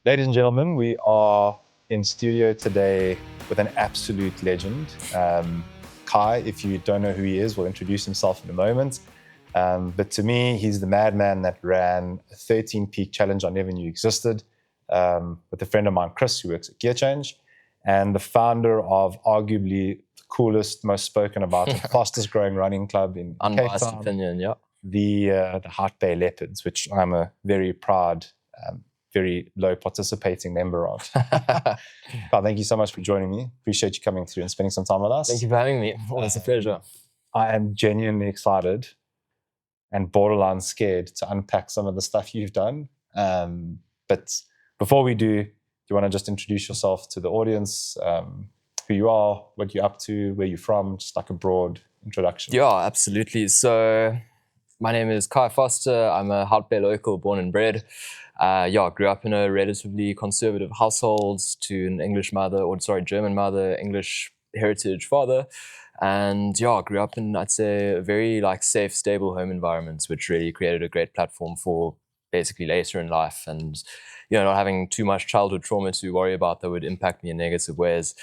Ladies and gentlemen, we are in studio today with an absolute legend. Kai, if you don't know who he is, will introduce himself in a moment. But to me, he's the madman that ran a 13-peak challenge I never knew existed with a friend of mine, Chris, who works at Gear Change, and the founder of arguably the coolest, most spoken about, and fastest growing running club in Unbiased Cape Town, opinion, yeah. the HoutBay Leopards, which I'm a very proud, very low participating member of. Carl, thank you so much for joining me. Appreciate you coming through and spending some time with us. Thank you for having me. Always a pleasure. I am genuinely excited and borderline scared to unpack some of the stuff you've done. But before we do you want to just introduce yourself to the audience, who you are, what you're up to, where you're from, just like a broad introduction? Yeah, absolutely. So my name is Kai Forrester. I'm a HoutBay local, born and bred. Grew up in a relatively conservative household to an German mother, English heritage father. And grew up in, I'd say, a very safe, stable home environments, which really created a great platform for basically later in life and, not having too much childhood trauma to worry about that would impact me in negative ways.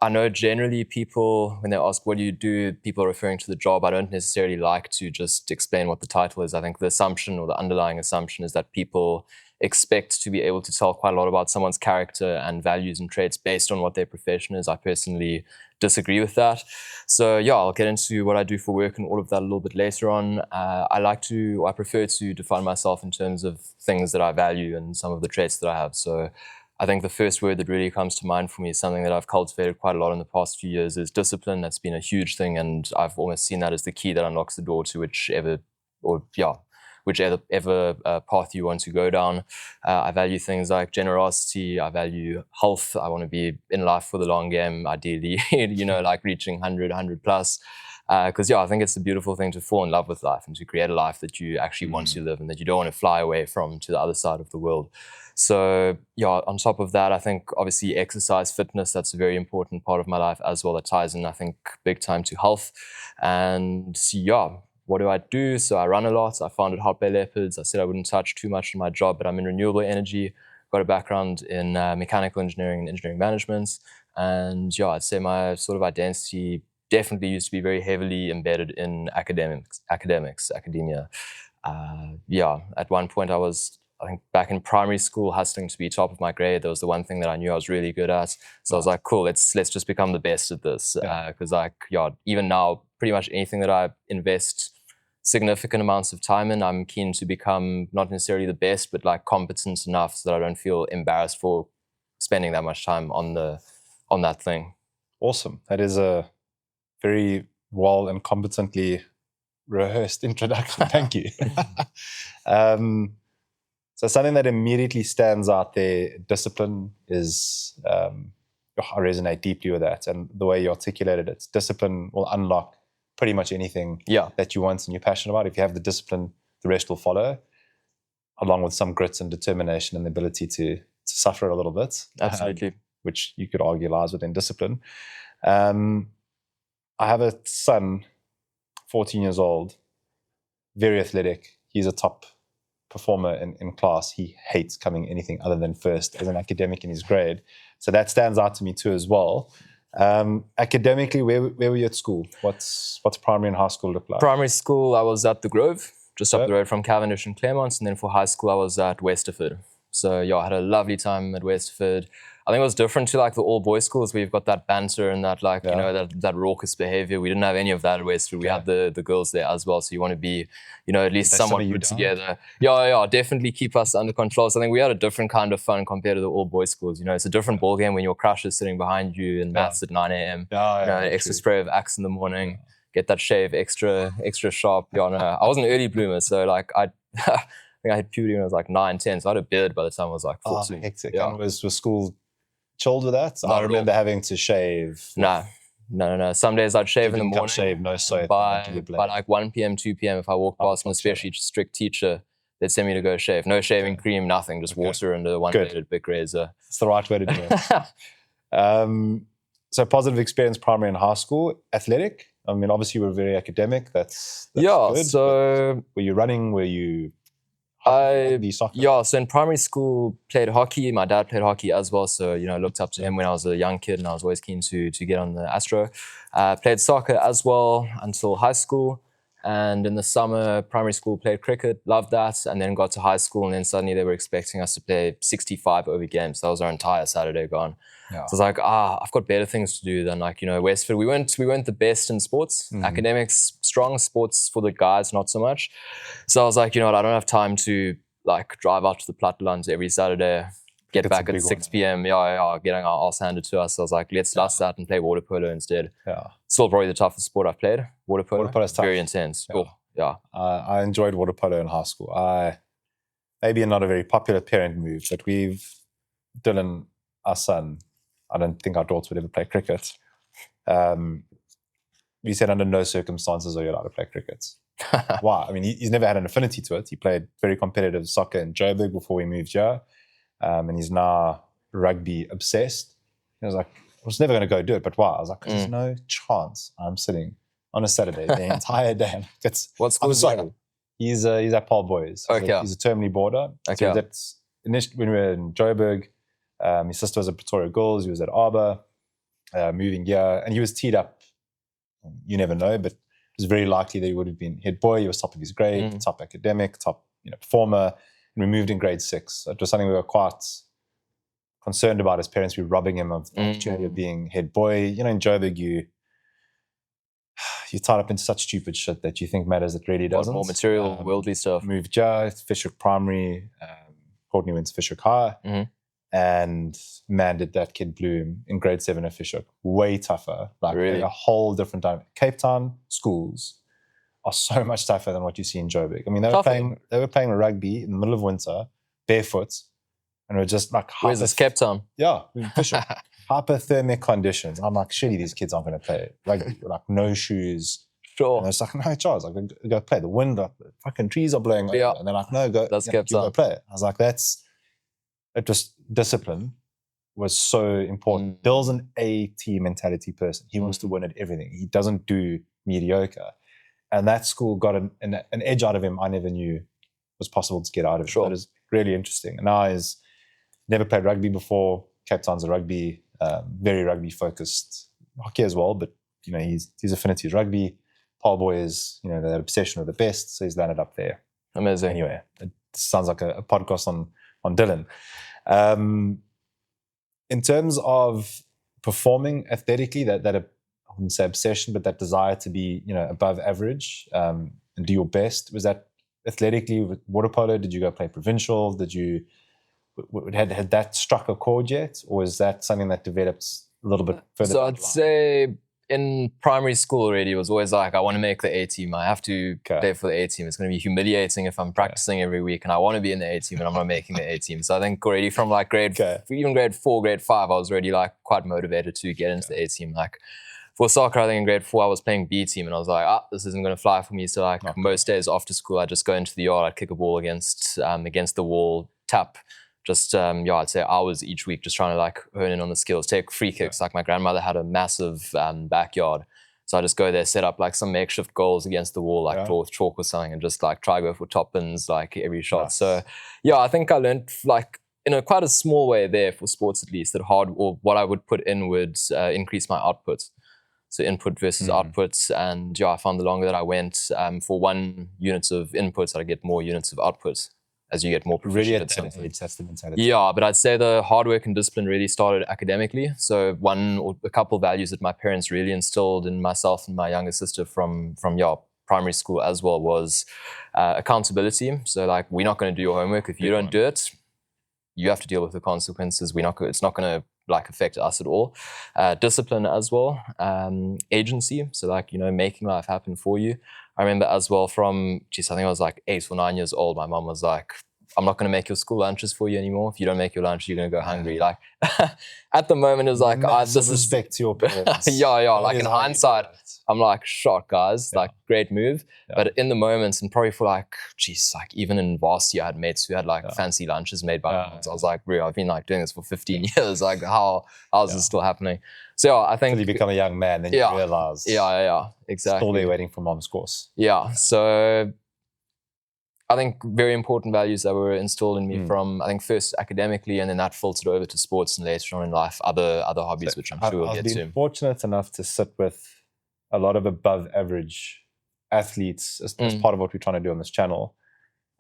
I know generally people, when they ask what do you do, people are referring to the job. I don't necessarily like to just explain what the title is. I think the assumption or the underlying assumption is that people expect to be able to tell quite a lot about someone's character and values and traits based on what their profession is. I personally disagree with that. So I'll get into what I do for work and all of that a little bit later on. I prefer to define myself in terms of things that I value and some of the traits that I have. So I think the first word that really comes to mind for me is something that I've cultivated quite a lot in the past few years is discipline. That's been a huge thing, and I've almost seen that as the key that unlocks the door to whichever path you want to go down. I value things like generosity. I value health. I want to be in life for the long game, ideally, like reaching 100 plus. Because I think it's a beautiful thing to fall in love with life and to create a life that you actually want to live and that you don't want to fly away from to the other side of the world. So on top of that, I think obviously exercise, fitness, that's a very important part of my life as well. That ties in, I think, big time to health. And what do I do? So I run a lot. I founded HoutBay Leopards. I said I wouldn't touch too much on my job, but I'm in renewable energy. Got a background in mechanical engineering and engineering management. And I'd say my sort of identity definitely used to be very heavily embedded in academia. At one point I think back in primary school, hustling to be top of my grade. That was the one thing that I knew I was really good at. So I was like, cool, let's just become the best at this. Because even now, pretty much anything that I invest significant amounts of time in, I'm keen to become not necessarily the best, but competent enough so that I don't feel embarrassed for spending that much time on that thing. Awesome. That is a very well and competently rehearsed introduction. Thank you. So something that immediately stands out there, discipline, is I resonate deeply with that. And the way you articulated it, discipline will unlock pretty much anything that you want and you're passionate about. If you have the discipline, the rest will follow, along with some grit and determination and the ability to suffer a little bit. Absolutely. Which you could argue lies within discipline. I have a son, 14 years old, very athletic. He's a top performer in class. He hates coming anything other than first as an academic in his grade. So that stands out to me too as well. Academically, where were you at school? What's primary and high school look like? Primary school, I was at the Grove, just up the road from Cavendish and Claremont. And then for high school, I was at Westerford. So I had a lovely time at Westerford. I think it was different to the all-boys schools where you've got that banter and that that raucous behavior. We didn't have any of that at Westford. We had the girls there as well. So you want to be, at least somewhat put together. Definitely keep us under control. So I think we had a different kind of fun compared to the all-boys schools. It's a different ball game when your crush is sitting behind you in maths at 9 a.m. An extra spray of Axe in the morning. Get that shave extra sharp. I was an early bloomer, so I think I had puberty when I was 9, 10. So I had a beard by the time I was 14. Hectic. And was school chilled with that? I remember having to shave. No. Some days I'd shave in the morning. Shave, no soap. By 1 p.m., 2 p.m, if I walked past an especially strict teacher, they'd send me to go shave. No shaving cream, nothing, just water and a one-bladed Bic razor. It's the right way to do it. So positive experience primary and high school. Athletic? I mean, obviously you were very academic. That's good. So Were you running? Were you Rugby, soccer? Yeah, so in primary school, played hockey. My dad played hockey as well, so I looked up to him when I was a young kid, and I was always keen to get on the Astro. Played soccer as well until high school, and in the summer, primary school, played cricket. Loved that, and then got to high school, and then suddenly they were expecting us to play 65 over games. That was our entire Saturday gone. Yeah. So I was like, I've got better things to do than Westford. We weren't the best in sports, academics, strong, sports for the guys, not so much. So I was like, I don't have time to drive out to the Plattelands every Saturday, get back at 6 p.m. Getting our ass handed to us. So I was like, let's last that and play water polo instead. Yeah. Still probably the toughest sport I've played. Water polo. Water polo is tough. Very intense. Yeah. Oh, yeah. I enjoyed water polo in high school. Maybe not a very popular parent move, but Dylan, our son, I don't think our daughter would ever play cricket. We said under no circumstances are you allowed to play cricket. Why? I mean, he's never had an affinity to it. He played very competitive soccer in Joburg before we moved here, and he's now rugby obsessed. He was like, I was never going to go do it, but why? I was like, there's no chance I'm sitting on a Saturday the entire day. What school is he? He's at Paul Boys. He's a term boarder. Okay. So that's initially when we were in Joburg. His sister was at Pretoria Girls. He was at Arbor, moving here, and he was teed up. You never know, but it was very likely that he would have been head boy. He was top of his grade, top academic, top performer, and we moved in grade 6. It was something we were quite concerned about. His parents were robbing him of the opportunity of being head boy. In Joburg, you're tied up into such stupid shit that you think matters. It really doesn't. More material, worldly stuff. Moved here, Fisher Primary. Courtney went to Fisher High. And man, did that kid bloom in grade 7 at Fisher. Way tougher. Really? A whole different time. Cape Town schools are so much tougher than what you see in Joburg. I mean, they were playing rugby in the middle of winter, barefoot, and we're just like... Where's this, Cape Town? Yeah, Fisher. Hypothermic conditions. I'm like, surely these kids aren't going to play rugby. No shoes. Sure. And it's like, no chance. Go play. The wind, the fucking trees are blowing. Yeah. And they're like, no, go. That's Cape Town. Go play. I was like, it just discipline was so important. Bill's an A-team mentality person. He wants to win at everything. He doesn't do mediocre. And that school got an edge out of him I never knew was possible to get out of. Sure. That is really interesting. And now he's never played rugby before. Cape Town's a rugby, very rugby focused, hockey as well, but his affinity is rugby. Paul Boy is, that obsession with the best, so he's landed up there. Amazing. Anyway, it sounds like a podcast on Dylan. In terms of performing athletically, that I wouldn't say obsession, but that desire to be above average and do your best, was that athletically with water polo? Did you go play provincial? Did you had that struck a chord yet, or is that something that developed a little bit further? So I'd say in primary school already, it was always like, I want to make the A team. I have to play for the A team. It's going to be humiliating if I'm practicing every week, and I want to be in the A team, and I'm not making the A team. So I think already from even grade 4, grade 5, I was already quite motivated to get into the A team. For soccer, I think in grade 4, I was playing B team, and I was like, this isn't going to fly for me. So most days after school, I'd just go into the yard, I'd kick a ball against the wall, tap. Just, I'd say hours each week, just trying to hone in on the skills, take free kicks. My grandmother had a massive backyard. So I just go there, set up some makeshift goals against the wall, draw with chalk or something, and just try to go for top bins, every shot. Nice. So I think I learned in quite a small way there for sports, at least, that what I would put in would increase my output. So input versus output. And I found the longer that I went, for 1 unit of inputs, I'd get more units of output. As you get more proficient at something. That's the mentality. Yeah, but I'd say the hard work and discipline really started academically. So one or a couple of values that my parents really instilled in myself and my younger sister from primary school as well was accountability. So we're not going to do your homework. If you don't do it, you have to deal with the consequences. It's not going to affect us at all. Discipline as well. Agency. So making life happen for you. I remember as well I think I was 8 or 9 years old. My mom was like, I'm not going to make your school lunches for you anymore. If you don't make your lunch, you're going to go hungry. At the moment, it was this is respect to your parents. yeah. In hindsight, I'm shocked, guys. Great move. Yeah. But in the moments, and probably for even in varsity, I had mates who had fancy lunches made by moms. I was like, bro, I've been doing this for 15 years. How is this still happening? So I think until you become a young man, then you realize. Yeah, exactly. Still there waiting for mom's course. Yeah. So I think very important values that were installed in me from, I think, first academically, and then that filtered over to sports and later on in life, other hobbies, which I'm sure we'll get to. I've been fortunate enough to sit with a lot of above average athletes as part of what we're trying to do on this channel.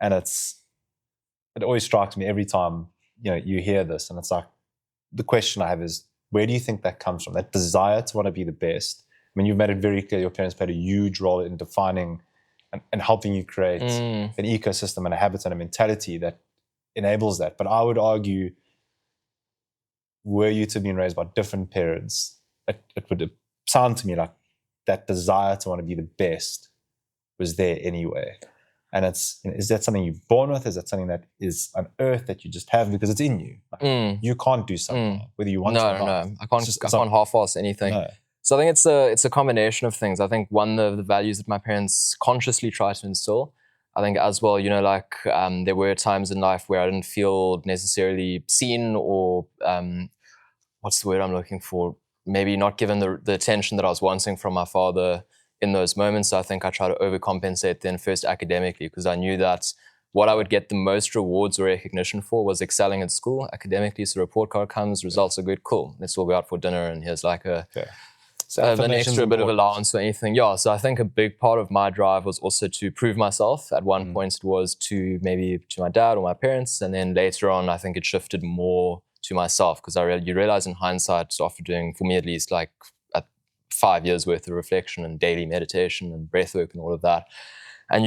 And it always strikes me every time, you hear this, and it's like, the question I have is, where do you think that comes from? That desire to want to be the best. I mean, you've made it very clear your parents played a huge role in defining and helping you create an ecosystem and a habit and a mentality that enables that. But I would argue, were you to have been raised by different parents, it would sound to me like that desire to want to be the best was there anyway. And is that something you're born with? Is that something that is unearthed that you just have because it's in you? Like, you can't do something whether you want to or not. No. I can't half-ass anything. No. So I think it's a combination of things. I think one of the values that my parents consciously try to instill, I think as well, there were times in life where I didn't feel necessarily seen or, what's the word I'm looking for? Maybe not given the attention that I was wanting from my father in those moments. So I think I try to overcompensate then first academically, because I knew that what I would get the most rewards or recognition for was excelling at school academically. So report card comes, results are good, cool. Let's all go out for dinner and here's like an extra bit of allowance or anything. Yeah, so I think a big part of my drive was also to prove myself. At one point it was to my dad or my parents, and then later on I think it shifted more to myself, because you realize in hindsight, so after doing, for me at least, like 5 years worth of reflection and daily meditation and breathwork and all of that, and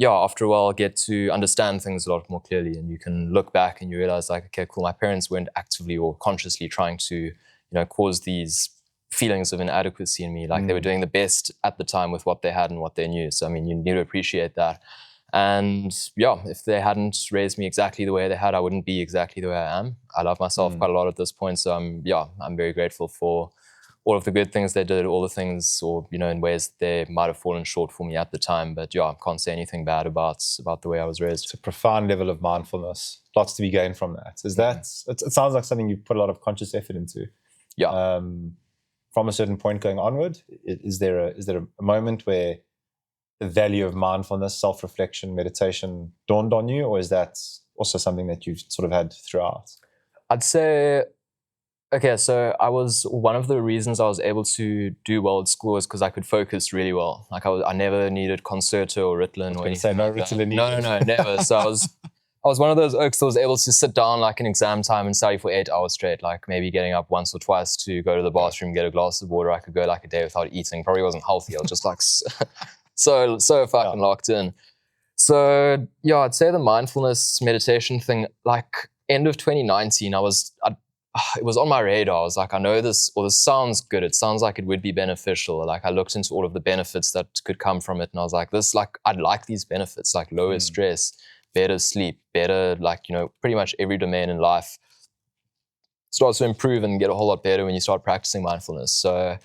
after a while get to understand things a lot more clearly, and you can look back and you realize, like, okay, cool, my parents weren't actively or consciously trying to cause these feelings of inadequacy in me. Like, they were doing the best at the time with what they had and what they knew. So I mean, you need to appreciate that. And if they hadn't raised me exactly the way they had, I wouldn't be exactly the way I am. I love myself quite a lot at this point. So I'm very grateful for all of the good things they did, all the things, or, in ways they might have fallen short for me at the time. But I can't say anything bad about the way I was raised. It's a profound level of mindfulness. Lots to be gained from that. It sounds like something you've put a lot of conscious effort into. Yeah. From a certain point going onward, is there a moment where the value of mindfulness, self-reflection, meditation dawned on you, or is that also something that you've sort of had throughout? I'd say, okay, so one of the reasons I was able to do well at school is because I could focus really well. Like, I never needed concerto or Ritalin or anything. Say no Ritalin needed. No, never. So I was one of those oaks that was able to sit down like in exam time and study for 8 hours straight, like maybe getting up once or twice to go to the bathroom, get a glass of water. I could go like a day without eating. Probably wasn't healthy. I was just like so fucking locked in. So I'd say the mindfulness meditation thing, like end of 2019, it was on my radar. I was like, I know this, or this sounds good. It sounds like it would be beneficial. Like, I looked into all of the benefits that could come from it, and I was like, I'd like these benefits, like lower stress, better sleep, better, like, pretty much every domain in life starts to improve and get a whole lot better when you start practicing mindfulness. So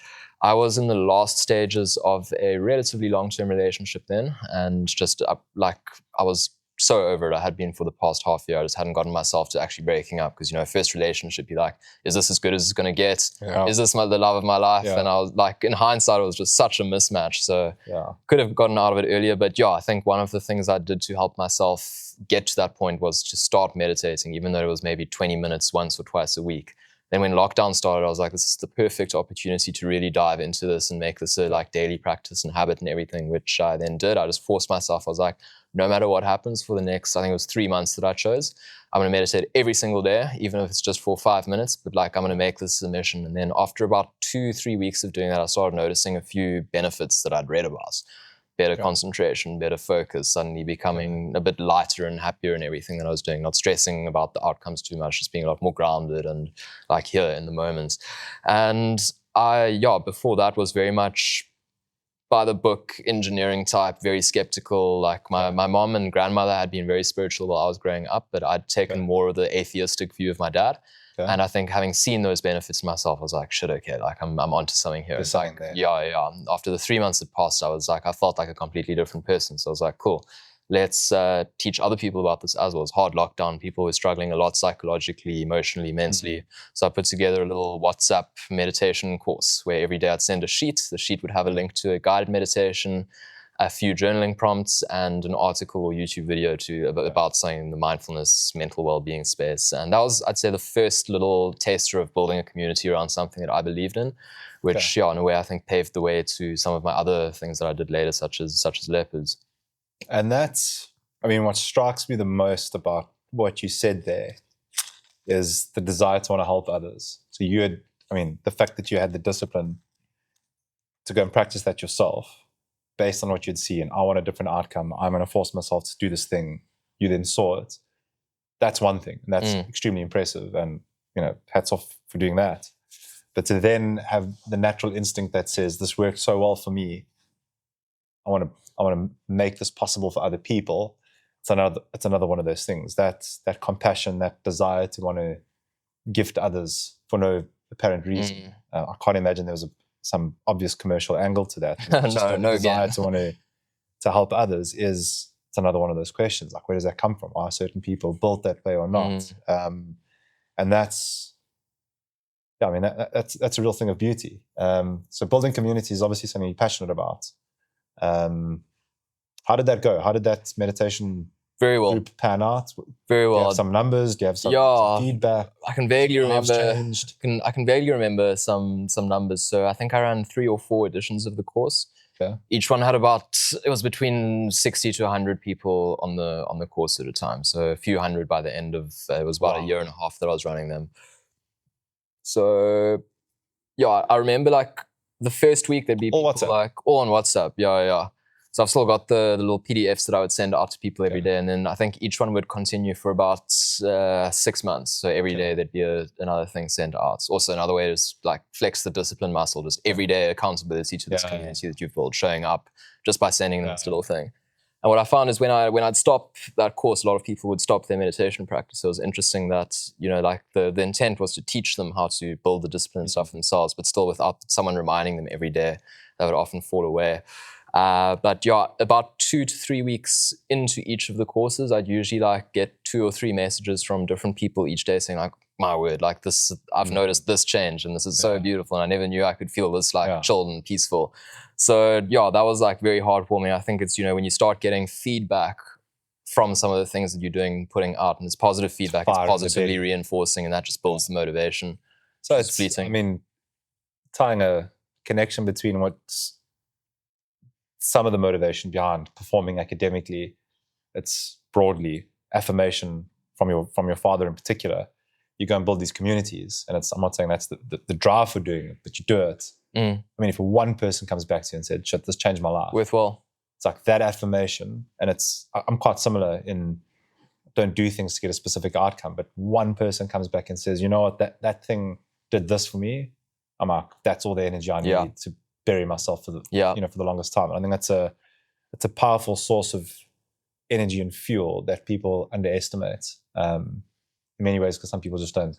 I was in the last stages of a relatively long-term relationship then, and just I was so over it. I had been for the past half year. I just hadn't gotten myself to actually breaking up, because first relationship, you're like, is this as good as it's going to get? Is this the love of my life? And I was like, in hindsight, it was just such a mismatch. So could have gotten out of it earlier. But I think one of the things I did to help myself get to that point was to start meditating, even though it was maybe 20 minutes once or twice a week. Then when lockdown started, I was like, this is the perfect opportunity to really dive into this and make this a daily practice and habit and everything, which I then did. I just forced myself. I was like, no matter what happens for the next, I think it was 3 months that I chose, I'm going to meditate every single day, even if it's just for 5 minutes, but I'm going to make this a mission. And then after about 2-3 weeks of doing that, I started noticing a few benefits that I'd read about. Better concentration, better focus, suddenly becoming a bit lighter and happier in everything that I was doing, not stressing about the outcomes too much, just being a lot more grounded and here in the moment. And before that was very much by the book engineering type, very skeptical. Like my mom and grandmother had been very spiritual while I was growing up, but I'd taken more of the atheistic view of my dad. Okay. And I think having seen those benefits myself, I was like, shit, okay, like I'm onto something here. There's something there. Yeah. After the 3 months had passed, I was like, I felt like a completely different person. So I was like, cool, let's teach other people about this as well. It's hard lockdown. People were struggling a lot psychologically, emotionally, mentally. So I put together a little WhatsApp meditation course where every day I'd send a sheet. The sheet would have a link to a guided meditation. a few journaling prompts, and an article or YouTube video about something in the mindfulness, mental well-being space. And that was, I'd say, the first little taster of building a community around something that I believed in, which, in a way, I think paved the way to some of my other things that I did later, such as Leopards. And that's, I mean, what strikes me the most about what you said there is the desire to want to help others. So you had, I mean, the fact that you had the discipline to go and practice that yourself based on what you'd see, and I want a different outcome, I'm going to force myself to do this thing. You then saw it. That's one thing, and that's extremely impressive, and, you know, hats off for doing that. But to then have the natural instinct that says, this worked so well for me, I want to make this possible for other people. It's another one of those things. That compassion, that desire to want to gift others for no apparent reason. I can't imagine there was some obvious commercial angle to that. No desire to want to help others it's another one of those questions. Like, where does that come from? Are certain people built that way or not? And that's, yeah, I mean, that's a real thing of beauty. So building community is obviously something you're passionate about. How did that go? How did that meditation Very well group pan out? Very well. Do you have some numbers? Do you have some feedback? I can vaguely remember. I can vaguely remember some numbers. So I think I ran 3 or 4 editions of the course. Okay. Each one had it was between 60 to 100 people on the course at a time. So a few hundred by the end of it was about a year and a half that I was running them. So yeah, I remember like the first week there'd be people all on WhatsApp. Yeah. So I've still got the little PDFs that I would send out to people every day. And then I think each one would continue for about 6 months. So every day there'd be another thing sent out. Also another way to like flex the discipline muscle, just everyday accountability to this community that you've built, showing up just by sending them this little thing. And what I found is when I'd stop that course, a lot of people would stop their meditation practice. So it was interesting that, you know, like the intent was to teach them how to build the discipline and stuff themselves, but still without someone reminding them every day, that would often fall away. But yeah, about 2 to 3 weeks into each of the courses, I'd usually like get 2 or 3 messages from different people each day saying like, my word, like this, I've noticed this change and this is so beautiful. And I never knew I could feel this like chilled and peaceful. So yeah, that was like very heartwarming. I think it's, you know, when you start getting feedback from some of the things that you're doing, putting out, and it's positive feedback, it's positively reinforcing, and that just builds the motivation. So it's fleeting. I mean, tying a connection between what's some of the motivation behind performing academically, it's broadly affirmation from your father in particular. You go and build these communities, and I'm not saying that's the drive for doing it, but you do it. I mean, if one person comes back to you and said, "Shit, this changed my life," it's like that affirmation. And I'm quite similar in don't do things to get a specific outcome, but one person comes back and says, "You know what, that thing did this for me." I'm like, that's all the energy I need to bury myself for the longest time. And I think it's a powerful source of energy and fuel that people underestimate in many ways, because some people just don't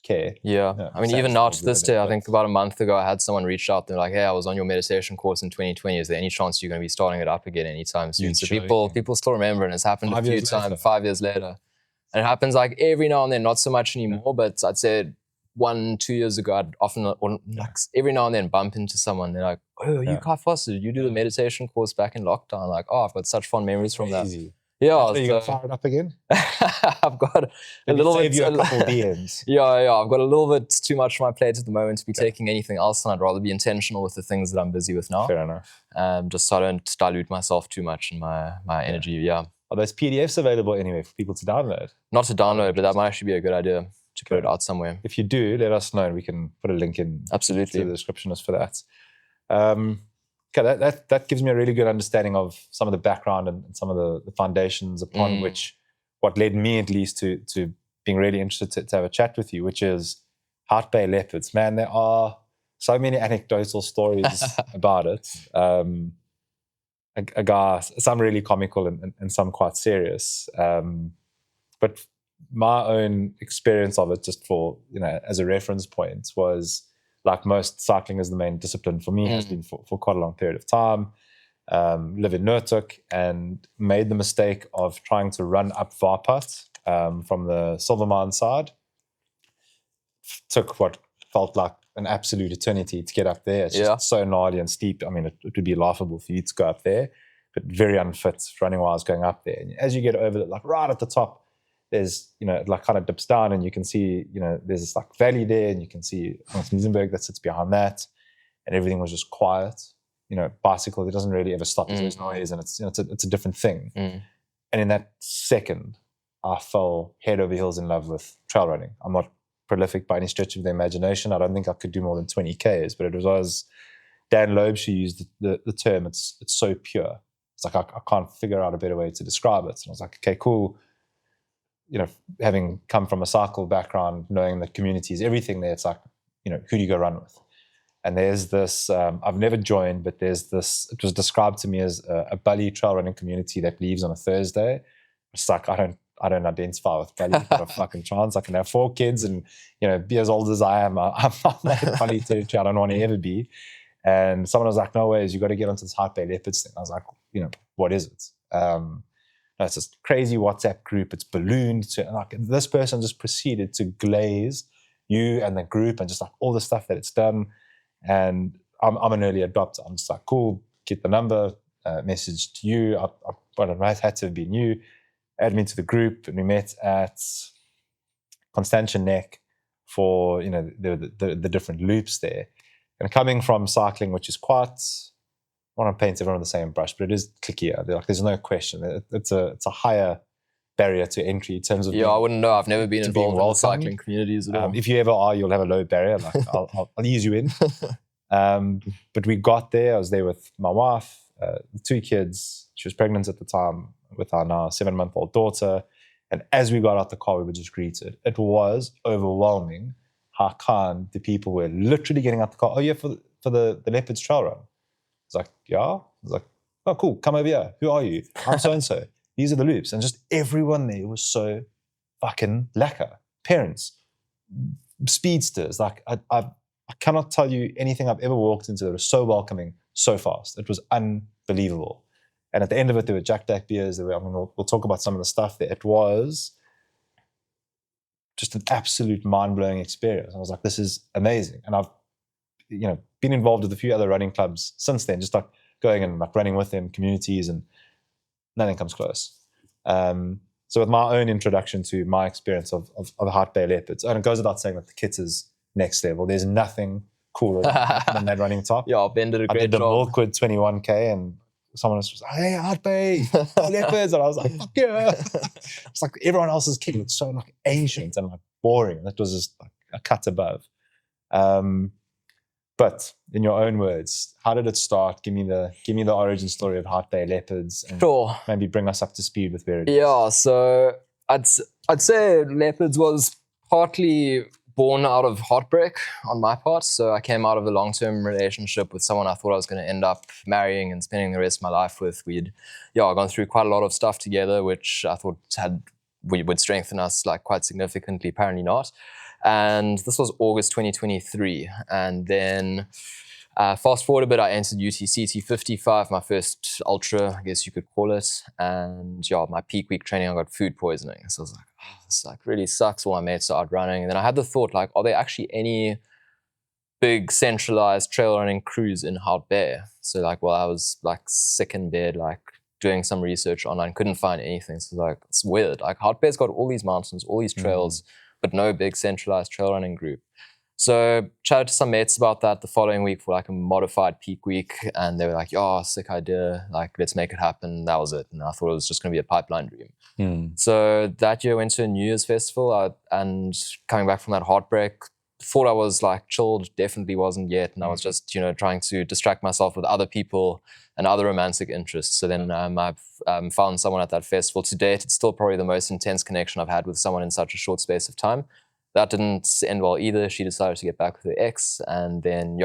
care. I mean, even now to this day, I think about a month ago, I had someone reach out. They're like, "Hey, I was on your meditation course in 2020. Is there any chance you're going to be starting it up again anytime soon?" So people still remember, and it's happened a few times, 5 years later. And it happens like every now and then, not so much anymore, but I'd say 1-2 years ago, I'd often, like every now and then, bump into someone. They're like, "Oh, you Kai Forrester, you do the meditation course back in lockdown?" Like, "Oh, I've got such fond memories from that." Yeah, so you got fired up again? I've got a little bit. You a couple DMs. I've got a little bit too much on my plate at the moment to be taking anything else, and I'd rather be intentional with the things that I'm busy with now. Fair enough. Just so I don't dilute myself too much in my energy. Are those PDFs available anyway for people to download? Not to download, but that might actually be a good idea to put it out somewhere. If you do, let us know. We can put a link in to the description as for that. Okay, that gives me a really good understanding of some of the background and some of the foundations upon which, what led me at least to being really interested to have a chat with you, which is HoutBay Leopards. Man, there are so many anecdotal stories about it. A guy, some really comical and some quite serious. But my own experience of it, just for, as a reference point, was, like most, cycling is the main discipline for me, has been for quite a long period of time. Live in Nurtuk, and made the mistake of trying to run up Varput from the Silvermine side. Took what felt like an absolute eternity to get up there. It's just so gnarly and steep. I mean, it would be laughable for you to go up there, but very unfit running wise going up there. And as you get over it, like right at the top, there's, it like kind of dips down and you can see, there's this like valley there and you can see Musenberg that sits behind that, and everything was just quiet. Bicycle, it doesn't really ever stop. There's noise and it's a different thing. And in that second, I fell head over heels in love with trail running. I'm not prolific by any stretch of the imagination. I don't think I could do more than 20 Ks, but it was Dan Loeb, she used the term, it's so pure. It's like, I can't figure out a better way to describe it. And I was like, okay, cool. Having come from a cycle background, knowing that community is everything there, it's like, who do you go run with? And there's this, I've never joined, but there's this, it was described to me as a Bali trail running community that leaves on a Thursday. It's like, I don't identify with Bali, but a fucking chance. I can have 4 kids and, be as old as I am. I'm not in Bali territory. I don't want to ever be. And someone was like, no ways, you got to get onto this HoutBay Leopards thing. I was like, what is it? It's this crazy WhatsApp group. It's ballooned. And like, this person just proceeded to glaze you and the group and just like all the stuff that it's done. And I'm an early adopter. I'm just like, cool, get the number, message to you. It had to have been you. Add me to the group, and we met at Constantia Neck for the different loops there. And coming from cycling, which is quite, I want to paint everyone with the same brush, but it is clickier. There's no question. It's a higher barrier to entry in terms of I wouldn't know. I've never been involved in the cycling communities at all. If you ever are, you'll have a low barrier. Like I'll ease you in. But we got there. I was there with my wife, 2 kids. She was pregnant at the time with our now 7-month-old daughter. And as we got out the car, we were just greeted. It was overwhelming how kind the people were. Literally getting out the car. Oh yeah, for the Leopards trail run. It's like, yeah. I was like, oh cool, come over here. Who are you? I'm so and so. These are the loops. And just everyone there was so fucking lekker. Parents, speedsters. Like I cannot tell you anything I've ever walked into that was so welcoming, so fast. It was unbelievable. And at the end of it, there were Jack Dak beers. We'll talk about some of the stuff there. It was just an absolute mind-blowing experience. I was like, this is amazing. And I've been involved with a few other running clubs since then, just like going and like running with them, communities, and nothing comes close. So with my own introduction to my experience of HoutBay Leopards, and it goes without saying that the kit is next level. There's nothing cooler than that running top. Yeah, Ben did a great job. I did the Milkwood 21K and someone was just like, hey, HoutBay, Leopards. And I was like, fuck yeah. It's like everyone else's kit looked so like ancient and like boring. That was just like a cut above. But in your own words, how did it start? Give me the origin story of HoutBay Leopards, and sure, maybe bring us up to speed with where it is. Yeah, so I'd say Leopards was partly born out of heartbreak on my part. So I came out of a long-term relationship with someone I thought I was going to end up marrying and spending the rest of my life with. We'd gone through quite a lot of stuff together, which I thought would strengthen us like quite significantly. Apparently not. And this was August 2023. And then fast forward a bit, I entered UTC T55, my first ultra, I guess you could call it. And my peak week training, I got food poisoning. So I was like, oh, this like really sucks. All my mates started running. And then I had the thought, like, are there actually any big centralized trail running crews in HoutBay? So like, I was like sick in bed, like doing some research online, couldn't find anything. So like, it's weird. Like HoutBay's got all these mountains, all these trails, but no big centralized trail running group. So chatted to some mates about that the following week for like a modified peak week. And they were like, oh, sick idea. Like, let's make it happen. That was it. And I thought it was just going to be a pipeline dream. So that year I went to a New Year's festival and coming back from that heartbreak, thought I was like chilled, definitely wasn't yet. And I was just, trying to distract myself with other people and other romantic interests. So then I've found someone at that festival. To date, it's still probably the most intense connection I've had with someone in such a short space of time. That didn't end well either. She decided to get back with her ex. And then,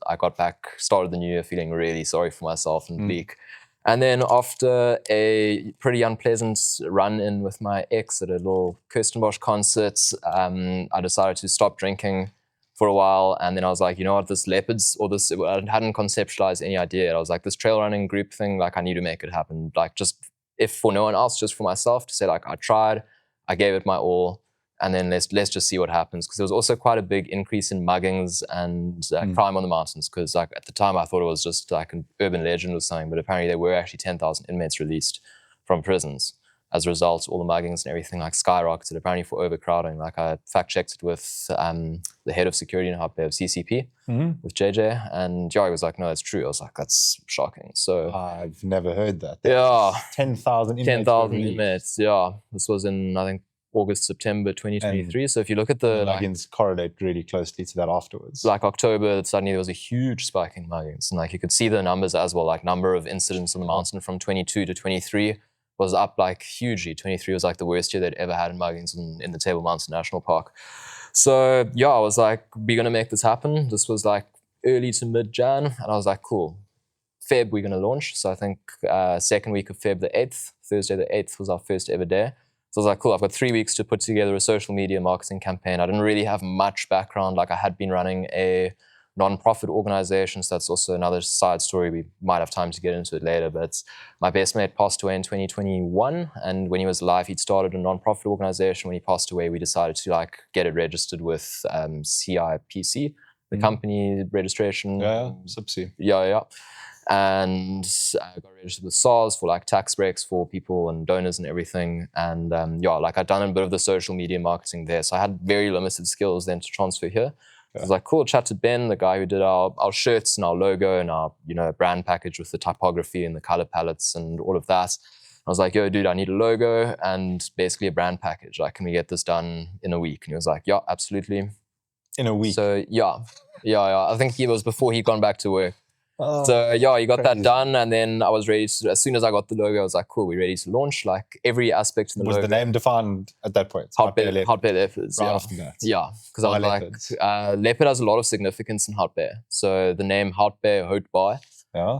I got back, started the new year feeling really sorry for myself and bleak. And then after a pretty unpleasant run-in with my ex at a little Kirstenbosch concert, I decided to stop drinking for a while. And then I was like, you know what, this Leopards, I hadn't conceptualized any idea. I was like, this trail running group thing, like I need to make it happen. Like just, if for no one else, just for myself, to say like, I tried, I gave it my all. and then let's just see what happens. Because there was also quite a big increase in muggings and crime on the mountains. Because like at the time, I thought it was just like an urban legend or something, but apparently there were actually 10,000 inmates released from prisons. As a result, all the muggings and everything like skyrocketed, apparently for overcrowding. Like I fact-checked it with the head of security in HoutBay of CCP, with JJ, and he was like, no, that's true. I was like, that's shocking. So I've never heard that. That's 10,000 inmates. 10,000 inmates, yeah. This was in, I think, August, September 2023. And so if you look at the muggings correlate really closely to that afterwards. Like October, suddenly there was a huge spike in muggings. And like you could see the numbers as well, like number of incidents on the mountain from 22 to 23 was up like hugely. 23 was like the worst year they'd ever had in muggings in the Table Mountain National Park. So yeah, I was like, we're gonna make this happen. This was like early to mid-Jan, and I was like, cool. Feb, we're gonna launch. So I think second week of Feb, the 8th, Thursday the 8th was our first ever day. So I was like, cool, I've got 3 weeks to put together a social media marketing campaign. I didn't really have much background. Like I had been running a non-profit organization, so that's also another side story. We might have time to get into it later, but my best mate passed away in 2021, and when he was alive, he'd started a non-profit organization. When he passed away, we decided to like get it registered with CIPC, the company registration. Yeah, SIPC. Yeah. And I got registered with SARS for like tax breaks for people and donors and everything. And like I'd done a bit of the social media marketing there, so I had very limited skills then to transfer here. I was like, cool, chatted Ben, the guy who did our shirts and our logo and our, brand package with the typography and the color palettes and all of that. I was like, yo, dude, I need a logo and basically a brand package. Like, can we get this done in a week? And he was like, yeah, absolutely. In a week? So, yeah. I think it was before he'd gone back to work. So yeah, you got that done, and then I was ready to, as soon as I got the logo, I was like, cool, we're ready to launch. Like every aspect of the logo. Was the name defined at that point? HoutBay Leopards. Right after that. Yeah, because I was like, Leopard has a lot of significance in HoutBay. So the name HoutBay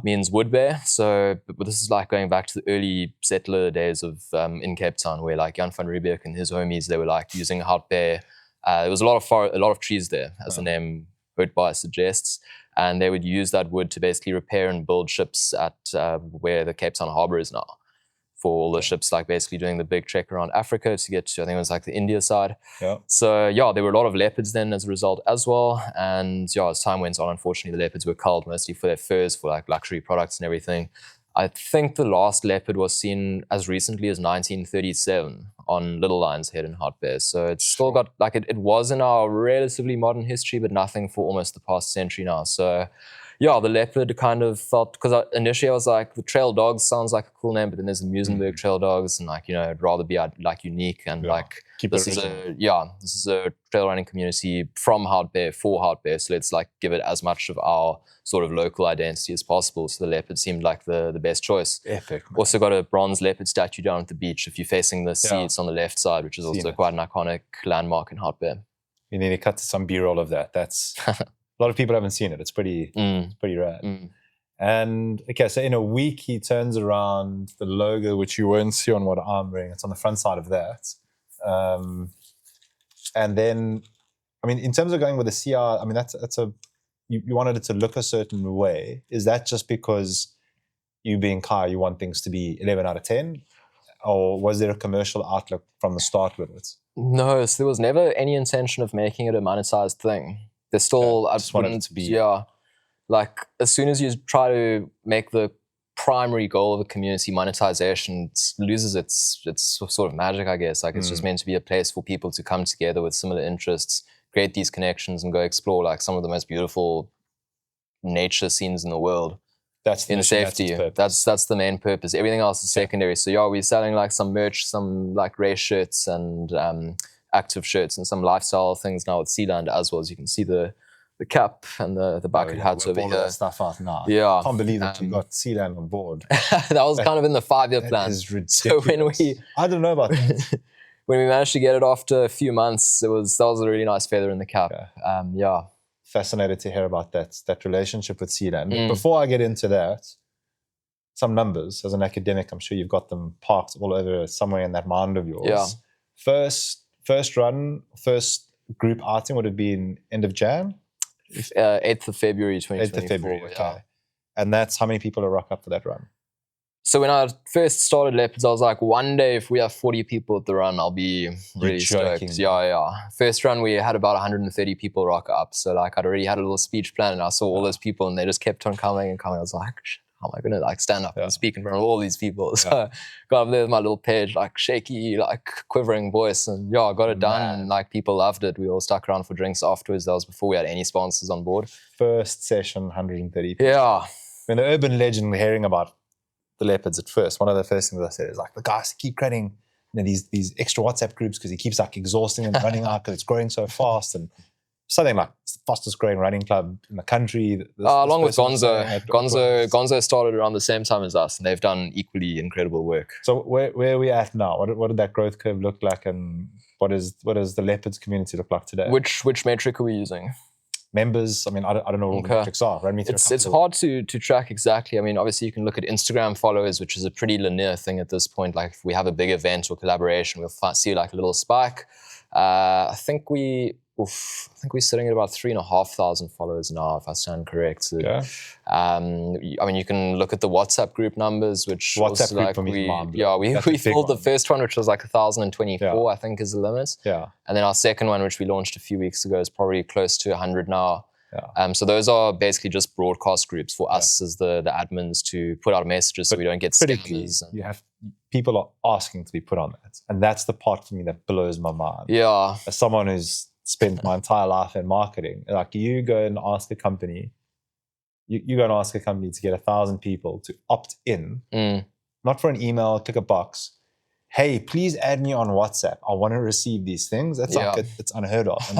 means wood bear. So but this is like going back to the early settler days of in Cape Town, where like Jan van Riebeeck and his homies, they were like using HoutBay. There was a lot of trees there, as the name HoutBay suggests. And they would use that wood to basically repair and build ships at where the Cape Town Harbour is now, for all the ships like basically doing the big trek around Africa to get to, I think it was like the India side. Yeah. So yeah, there were a lot of leopards then as a result as well. And yeah, as time went on, unfortunately, the leopards were culled mostly for their furs, for like luxury products and everything. I think the last leopard was seen as recently as 1937 on Little Lion's Head in HoutBay. So it's still got, like, it was in our relatively modern history, but nothing for almost the past century now. So yeah, the leopard kind of felt, because initially I was like, the trail dogs sounds like a cool name, but then there's the Muizenberg trail dogs, and like, it'd rather be like unique and like, this is a trail running community from HoutBay for HoutBay. So let's like give it as much of our sort of local identity as possible. So the leopard seemed like the best choice. Epic, man. Also got a bronze leopard statue down at the beach. If you're facing the sea, it's on the left side, which is also quite an iconic landmark in HoutBay. You need to cut some B-roll of that. That's a lot of people haven't seen it. It's pretty rad. And okay, so in a week he turns around the logo, which you won't see on what I'm wearing. It's on the front side of that. And then, I mean, in terms of going with the CR, I mean, you wanted it to look a certain way. Is that just because you being Kai, you want things to be 11 out of 10? Or was there a commercial outlook from the start with it? No, so there was never any intention of making it a monetized thing. There's still, I just wanted it to be, like as soon as you try to make the primary goal of a community monetization, it loses its sort of magic, I guess. Like it's just meant to be a place for people to come together with similar interests, create these connections, and go explore like some of the most beautiful nature scenes in the world. That's in safety. That's the main purpose. Everything else is secondary. So yeah, we're selling like some merch, some like race shirts and active shirts and some lifestyle things now at Sealand as well. As you can see the cap and the bucket hats over here. That stuff out now. Yeah. I can't believe that you got Sealand on board. That was kind of in the 5-year plan. That is ridiculous. So I don't know about that. When we managed to get it after a few months, that was a really nice feather in the cap. Fascinated to hear about that relationship with Sealand. But before I get into that, some numbers. As an academic, I'm sure you've got them parked all over somewhere in that mind of yours. Yeah. First group outing would have been end of Jan? 8th of February 2024. 8th of February, okay. And that's how many people are rock up for that run? So when I first started Leopards, I was like, one day if we have 40 people at the run, I'll be really stoked. Yeah. First run, we had about 130 people rock up. So like I'd already had a little speech plan and I saw all those people and they just kept on coming and coming. I was like, shit, how am I going to like stand up and speak in front of all these people? So I got up there with my little page, like shaky, like quivering voice. And I got it done and like people loved it. We all stuck around for drinks afterwards. That was before we had any sponsors on board. First session, 130 people. Yeah. When the urban legend we're hearing about the Leopards at first, one of the first things I said is like, the guys keep creating these extra WhatsApp groups because he keeps like exhausting and running out because it's growing so fast, and something like it's the fastest growing running club in the country. Along with Gonzo started around the same time as us, and they've done equally incredible work. So where are we at now? What did that growth curve look like, and what does the Leopards community look like today? Which metric are we using? Members, I mean, I don't know what all the metrics are. Run me through it's hard to track exactly. I mean, obviously you can look at Instagram followers, which is a pretty linear thing at this point. Like if we have a big event or collaboration, we'll see like a little spike. I think we're sitting at about 3,500 followers now, if I stand correct. I mean, you can look at the WhatsApp group numbers, which WhatsApp group like for me we filled the first one, which was like 1,024, I think is the limit. Yeah. And then our second one, which we launched a few weeks ago, is probably close to 100 now. Yeah. So those are basically just broadcast groups for us as the admins to put out messages so we don't get scammers. You have people are asking to be put on that, and that's the part for me that blows my mind. Yeah. As someone who's spent my entire life in marketing, like you go and ask a company, you go and ask a company to get 1,000 people to opt in, not for an email, click a box. Hey, please add me on WhatsApp. I want to receive these things. That's like it's unheard of. And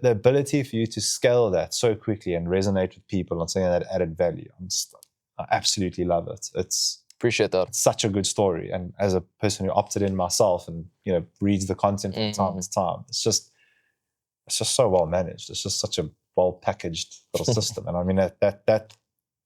the ability for you to scale that so quickly and resonate with people and saying that added value, I absolutely love it. Appreciate that. It's such a good story. And as a person who opted in myself and reads the content from time to time, it's just so well managed. It's just such a well packaged little system. And I mean that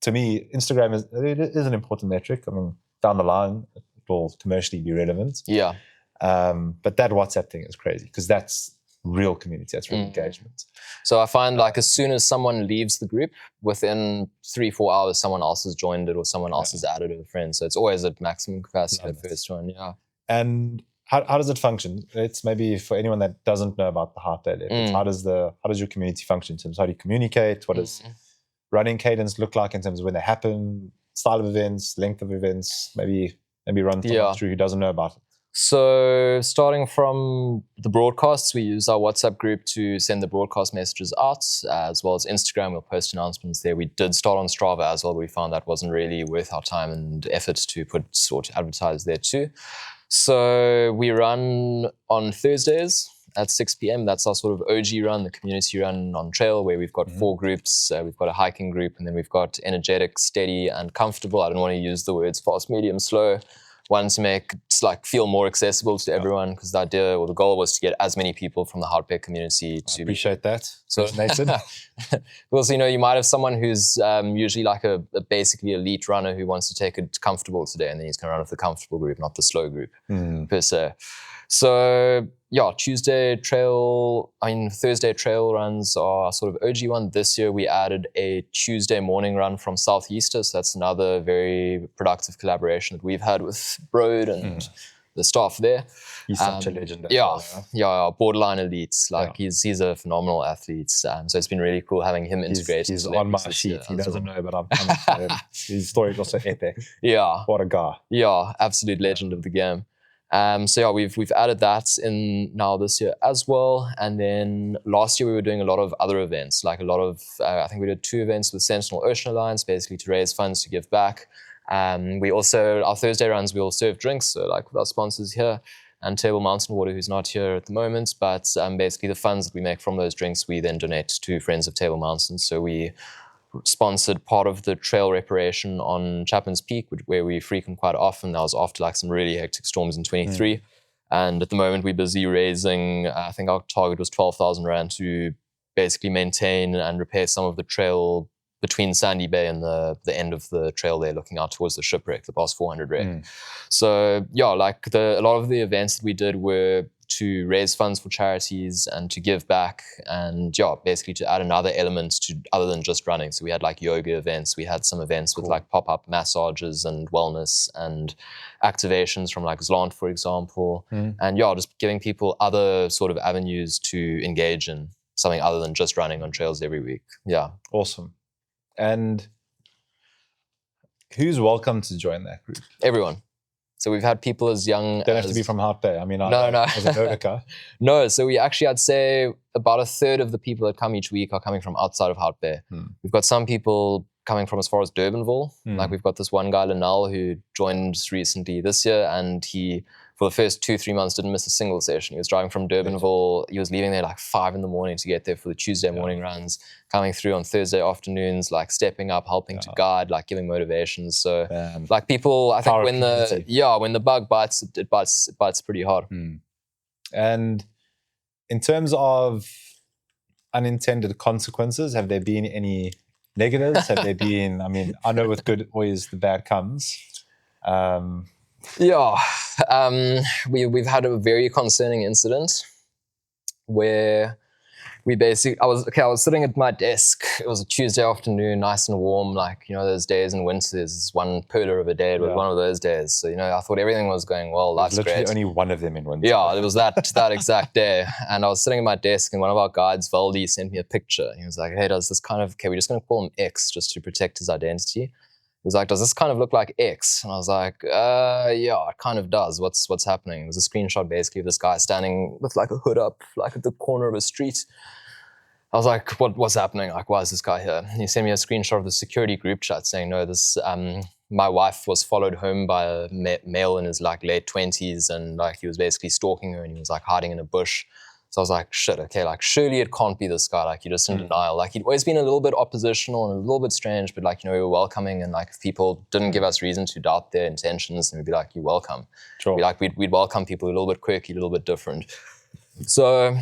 to me, Instagram is an important metric. I mean, down the line, it will commercially be relevant. Yeah. But that WhatsApp thing is crazy because that's real community, that's real engagement. So I find like as soon as someone leaves the group, within 3-4 hours, someone else has joined it or someone else has added a friend. So it's always at maximum capacity the first one. Yeah. And how does it function? It's maybe for anyone that doesn't know about the HoutBay Leopards, how does your community function in terms of how do you communicate? What does running cadence look like in terms of when they happen, style of events, length of events? Maybe run someone through who doesn't know about it. So starting from the broadcasts, we use our WhatsApp group to send the broadcast messages out, as well as Instagram. We'll post announcements there. We did start on Strava as well, but we found that wasn't really worth our time and effort to advertise there too. So we run on Thursdays at 6 p.m. That's our sort of OG run, the community run on trail, where we've got 4 groups. We've got a hiking group, and then we've got energetic, steady, and comfortable. I don't want to use the words fast, medium, slow. One to make it feel more accessible to everyone, because the idea or the goal was to get as many people from the HoutBay community to appreciate that. So Nathan, because you might have someone who's usually like a basically elite runner who wants to take it comfortable today, and then he's going to run with the comfortable group, not the slow group per se. So Thursday trail runs are sort of OG one. This year we added a Tuesday morning run from Southeaster, so that's another very productive collaboration that we've had with Broad and the staff there. He's such a legend. Borderline elites. He's a phenomenal athlete. So it's been really cool having him integrated. He's on my sheet. He doesn't know, but I'm excited. His story is also epic. Yeah. What a guy. Yeah, absolute legend of the game. We've added that in now this year as well. And then last year we were doing a lot of other events, I think we did 2 events with Sentinel Ocean Alliance, basically to raise funds to give back. We also, our Thursday runs, we will serve drinks, so with our sponsors here and Table Mountain Water, who's not here at the moment, but basically the funds that we make from those drinks, we then donate to Friends of Table Mountain. So we sponsored part of the trail reparation on Chapman's Peak, where we frequent quite often. That was after some really hectic storms in 23. And at the moment we're busy raising, I think our target was 12,000 Rand to basically maintain and repair some of the trail between Sandy Bay and the end of the trail there, looking out towards the shipwreck, the past 400 wreck. So a lot of the events that we did were to raise funds for charities and to give back, and yeah, basically to add another element to other than just running. So we had like yoga events, we had some events with like pop-up massages and wellness and activations from like Zlant, for example. And yeah, just giving people other sort of avenues to engage in something other than just running on trails every week. Yeah. Awesome. And who's welcome to join that group? Everyone. So we've had people as young Don't have to be from HoutBay. I mean, No. as a Nordica. No, so we actually, I'd say about a third of the people that come each week are coming from outside of HoutBay. We've got some people coming from as far as Durbanville. Like we've got this one guy, Linnell, who joined recently this year, and he, for the first 2-3 months, didn't miss a single session. He was driving from Durbanville. He was leaving there like 5 a.m. to get there for the Tuesday morning runs, coming through on Thursday afternoons, like stepping up, helping to guide, like giving motivations. So like people, I think when the bug bites, it bites pretty hard. And in terms of unintended consequences, have there been any negatives? Have there been, I mean, I know with good always the bad comes. We've had a very concerning incident where I was sitting at my desk. It was a Tuesday afternoon, nice and warm, like, you know, those days in winter, there's one polar of a day. It was one of those days. So, you know, I thought everything was going well. Life's literally great. only one of them in winter. Yeah, it was that exact day. And I was sitting at my desk, and one of our guides, Valdi, sent me a picture. He was like, hey, does this kind of, okay, we're just going to call him X just to protect his identity. He was like, does this kind of look like X? And I was like, yeah, it kind of does. What's happening? It was a screenshot basically of this guy standing with like a hood up, like at the corner of a street. I was like, what's happening? Like, why is this guy here? And he sent me a screenshot of the security group chat saying, no, this, my wife was followed home by a male in his like late 20s, and like he was basically stalking her, and he was like hiding in a bush. So I was like, shit, okay, like surely it can't be this guy. Like you're just in denial. Like he'd always been a little bit oppositional and a little bit strange, but like, you know, we were welcoming, and like if people didn't give us reason to doubt their intentions, then we'd be like, you're welcome. Sure. We'd welcome people a little bit quirky, a little bit different. So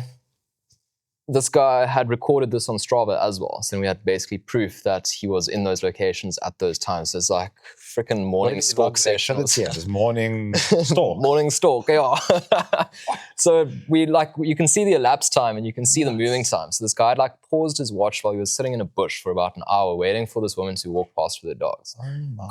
this guy had recorded this on Strava as well. So then we had basically proof that he was in those locations at those times. So it's like freaking morning stalk sessions. Yeah, it's morning stalk. Morning stalk, yeah. So we like, you can see the elapsed time and you can see the moving time. So this guy had like paused his watch while he was sitting in a bush for about an hour waiting for this woman to walk past with her dogs.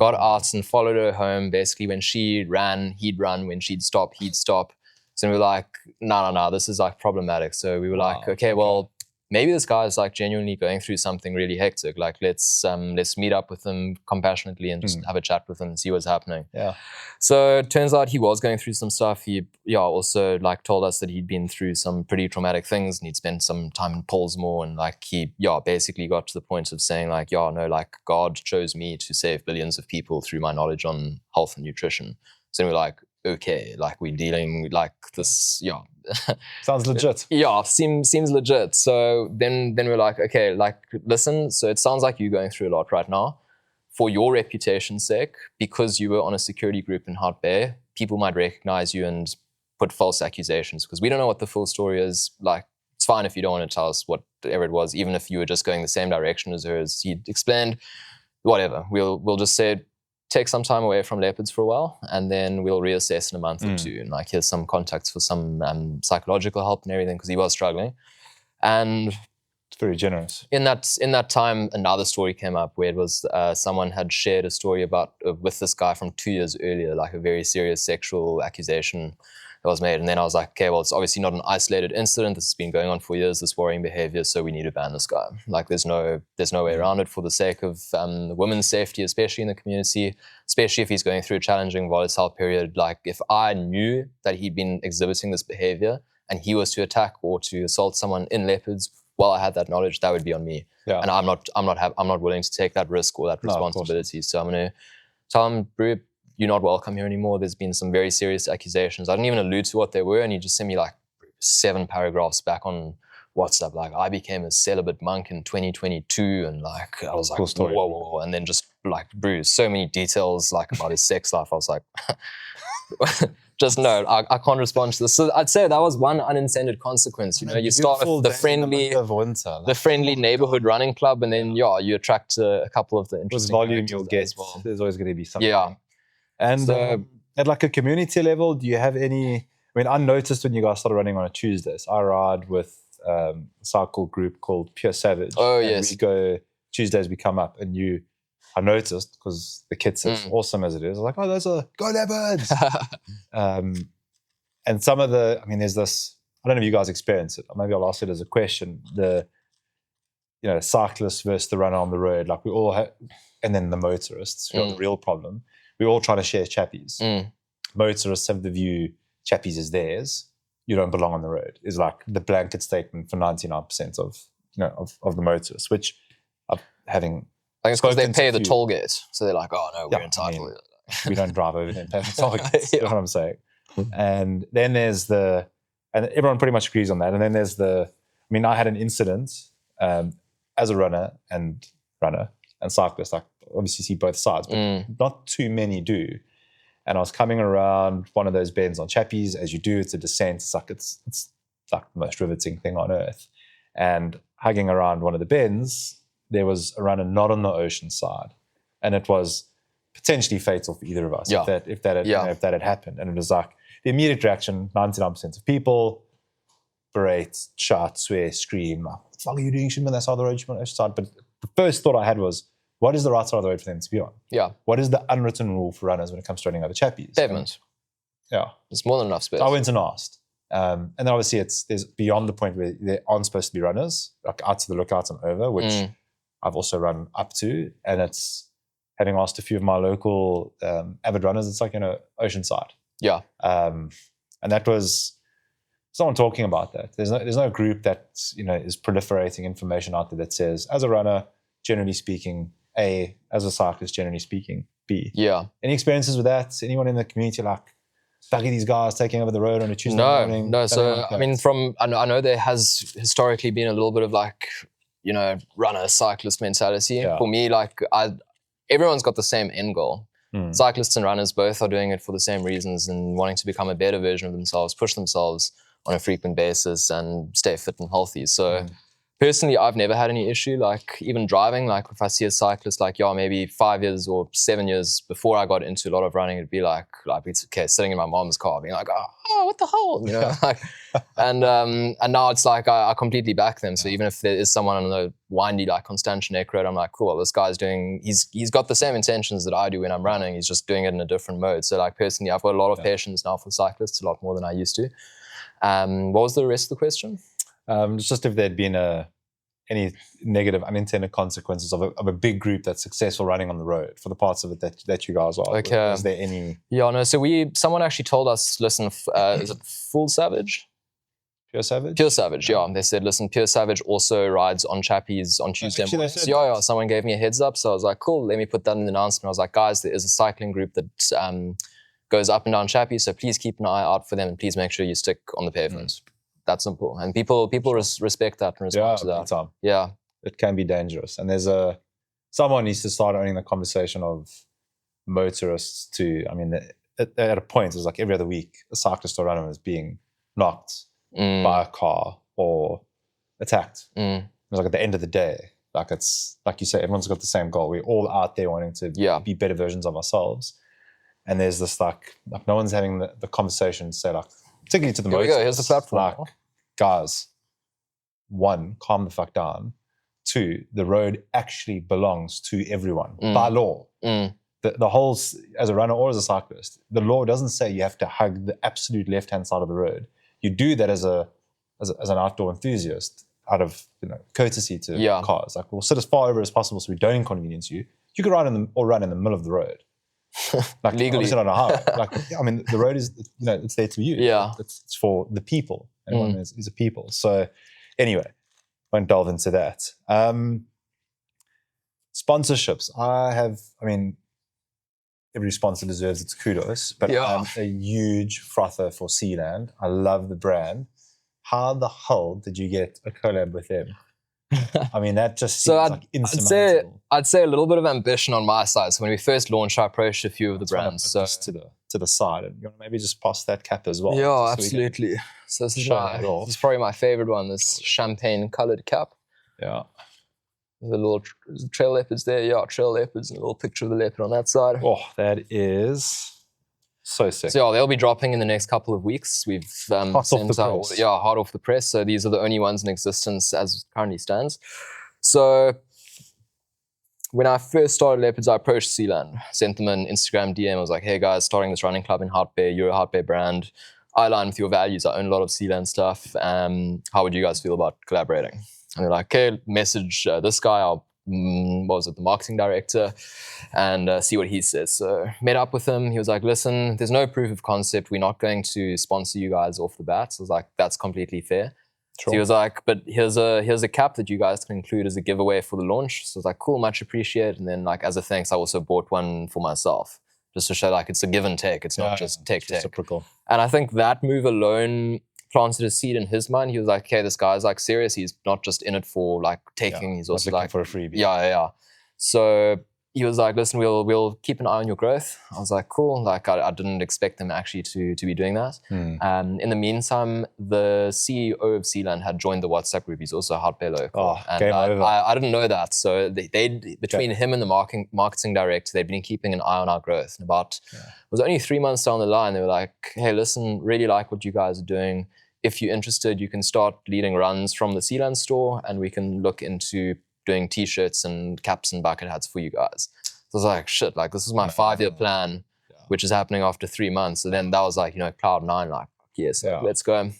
Got out and followed her home. Basically when she ran, he'd run. When she'd stop, he'd stop. So we were like, no, this is like problematic. So we were like, okay, well, maybe this guy is like genuinely going through something really hectic. Like let's meet up with him compassionately and just have a chat with him and see what's happening. Yeah. So it turns out he was going through some stuff. He also like told us that he'd been through some pretty traumatic things, and he'd spent some time in Pollsmoor, and like he basically got to the point of saying like, like God chose me to save billions of people through my knowledge on health and nutrition. So we're like, okay, like we're dealing like this, Sounds legit. Yeah, seems legit. So then we're like, okay, like listen, so it sounds like you're going through a lot right now. For your reputation's sake, because you were on a security group in HoutBay, people might recognize you and put false accusations, because we don't know what the full story is. Like, it's fine if you don't want to tell us whatever it was, even if you were just going the same direction as her, as he explained, whatever. We'll just say, take some time away from Leopards for a while, and then we'll reassess in a month or two. And like, here's some contacts for some psychological help and everything, because he was struggling. And it's very generous. In that time, another story came up where it was someone had shared a story about with this guy from 2 years earlier, like a very serious sexual accusation that was made. And then I was like, okay, well, it's obviously not an isolated incident. This has been going on for years, this worrying behavior, so we need to ban this guy. Like there's no way around it, for the sake of women's safety, especially in the community, especially if he's going through a challenging volatile period. Like if I knew that he'd been exhibiting this behavior and he was to attack or to assault someone in Leopards while I had that knowledge, that would be on me. Yeah. And I'm not willing to take that risk or that responsibility. So I'm going to tell him, bro, you're not welcome here anymore. There's been some very serious accusations. I didn't even allude to what they were, and he just sent me like 7 paragraphs back on WhatsApp. Like, I became a celibate monk in 2022, and like I was like, whoa, and then just like, bro, so many details like about his sex life. I was like, just no, I can't respond to this. So I'd say that was one unintended consequence. You know, you start with the friendly neighborhood running club, and then you attract a couple of the interesting volume you'll get. There's always going to be something. Yeah. And at like a community level, do you have any mean, I noticed when you guys started running on a Tuesday. So I ride with a cycle group called Pure Savage. Oh, and yes. We go, Tuesdays we come up and I noticed because the kid says, awesome as it is, I was like, oh, those are go Leopards. And some of there's this, I don't know if you guys experience it, or maybe I'll ask it as a question, cyclists versus the runner on the road, like we all have, and then the motorists who are the real problem. We all try to share chappies. Motorists have the view chappies is theirs. You don't belong on the road is like the blanket statement for 99% of the motorists, which I think it's because they pay the toll gate. So they're like, oh no, we're entitled. We don't drive over them, pay the toll gates. You know what I'm saying? And then there's and everyone pretty much agrees on that. And then there's I had an incident as a runner and cyclist, like obviously see both sides, but not too many do. And I was coming around one of those bends on chappies, as you do. It's a descent. It's like the most riveting thing on earth. And hugging around one of the bends, there was a runner not on the ocean side, and it was potentially fatal for either of us if that had happened. And it was like the immediate reaction: 99% of people berate, shout, swear, scream. Like, what the fuck are you doing? You shouldn't be on that side of the road. You should be on the ocean side. But the first thought I had was, what is the right side of the road for them to be on? Yeah. What is the unwritten rule for runners when it comes to running over chappies? Pavement. Yeah. There's more than enough space. So I went and asked. And then obviously there's beyond the point where there aren't supposed to be runners, like out to the lookouts and over, which I've also run up to. And it's, having asked a few of my local avid runners, it's like, oceanside. Yeah. And that was someone talking about that. There's no group that, is proliferating information out there that says, as a runner, generally speaking, A, as a cyclist, generally speaking, B. Yeah. Any experiences with that? Anyone in the community like, fucking these guys taking over the road on a Tuesday morning? No. So, I know there has historically been a little bit of like, runner cyclist mentality. Yeah. For me, like everyone's got the same end goal. Cyclists and runners both are doing it for the same reasons and wanting to become a better version of themselves, push themselves on a frequent basis and stay fit and healthy. So personally, I've never had any issue, like even driving, like if I see a cyclist, like, maybe 5 years or 7 years before I got into a lot of running, it'd be like it's okay, sitting in my mom's car being like, oh, what the hell, like, and now it's like, I completely back them. So even if there is someone on the windy, like Constantia Neck Road, I'm like, cool, this guy's he's got the same intentions that I do when I'm running. He's just doing it in a different mode. So like personally, I've got a lot of patience now for cyclists, a lot more than I used to. What was the rest of the question? Just if there'd been any negative unintended consequences of a big group that's successful running on the road for the parts of it that you guys are. Okay. Is there any? Yeah, no. So someone actually told us, listen, is it Full Savage? Pure Savage? Pure Savage, yeah. They said, listen, Pure Savage also rides on chappies on Tuesday mornings. Yeah. Someone gave me a heads up. So I was like, cool, let me put that in the announcement. I was like, guys, there is a cycling group that goes up and down chappies. So please keep an eye out for them and please make sure you stick on the pavement. That simple. And people respect that and respond to that. Time. Yeah. It can be dangerous. And there's someone needs to start owning the conversation of motorists too. At a point, it was like every other week, a cyclist or runner was being knocked by a car or attacked. It was like at the end of the day, like it's like you say, everyone's got the same goal. We're all out there wanting to be better versions of ourselves. And there's this like no one's having the conversation to say like, particularly to the motorists. Here's the platform. Like, guys, 1, calm the fuck down. 2, the road actually belongs to everyone by law. The whole, as a runner or as a cyclist, the law doesn't say you have to hug the absolute left-hand side of the road. You do that as an outdoor enthusiast out of courtesy to cars. Like, we'll sit as far over as possible so we don't inconvenience you. You could run in the middle of the road. Like legally, not a highway. Like, the road is, it's there to be used. Yeah, it's for the people. Everyone is a people. So, anyway, won't delve into that. Sponsorships. Every sponsor deserves its kudos, but I'm a huge frother for Sealand. I love the brand. How the hell did you get a collab with them? That just seems like insurmountable. I'd say a little bit of ambition on my side. So when we first launched, I approached a few of the brands. So just to the side, and you want to maybe just pass that cap as well. Yeah, absolutely. So this is probably my favorite one. This champagne colored cap. Yeah. There's trail leopards there. Yeah, trail leopards and a little picture of the leopard on that side. Oh, that is So sick. So yeah, they'll be dropping in the next couple of weeks. We've Hot off the press. hot off the press. So these are the only ones in existence as it currently stands. So when I first started Leopards, I approached Sealand, sent them an Instagram DM. I was like, hey guys, starting this running club in HoutBay. You're a HoutBay brand. I align with your values. I own a lot of Sealand stuff. How would you guys feel about collaborating? And they're like, okay, message this guy, the marketing director, and see what he says. So met up with him. He was like, listen, there's no proof of concept. We're not going to sponsor you guys off the bat. So I was like, that's completely fair. Sure. So he was like, but here's a cap that you guys can include as a giveaway for the launch. So I was like, cool, much appreciated. And then like as a thanks, I also bought one for myself, just to show like it's a give and take. It's not just take. Reciprocal. And I think that move alone planted a seed in his mind. He was like, okay, this guy's like serious. He's not just in it for like taking. He's also like for a freebie. Yeah. So he was like, listen, we'll keep an eye on your growth. I was like, cool. Like I didn't expect them actually to be doing that. In the meantime, the CEO of Sealand had joined the WhatsApp group. He's also a HoutBay local. I didn't know that. So they between him and the marketing director, they've been keeping an eye on our growth. And it was only 3 months down the line, they were like, hey, listen, really like what you guys are doing. If you're interested, you can start leading runs from the Sealand store and we can look into doing t-shirts and caps and bucket hats for you guys. So I was like, shit, like this is my 5-year plan, which is happening after 3 months. So then that was like, cloud 9, like, yes, let's go.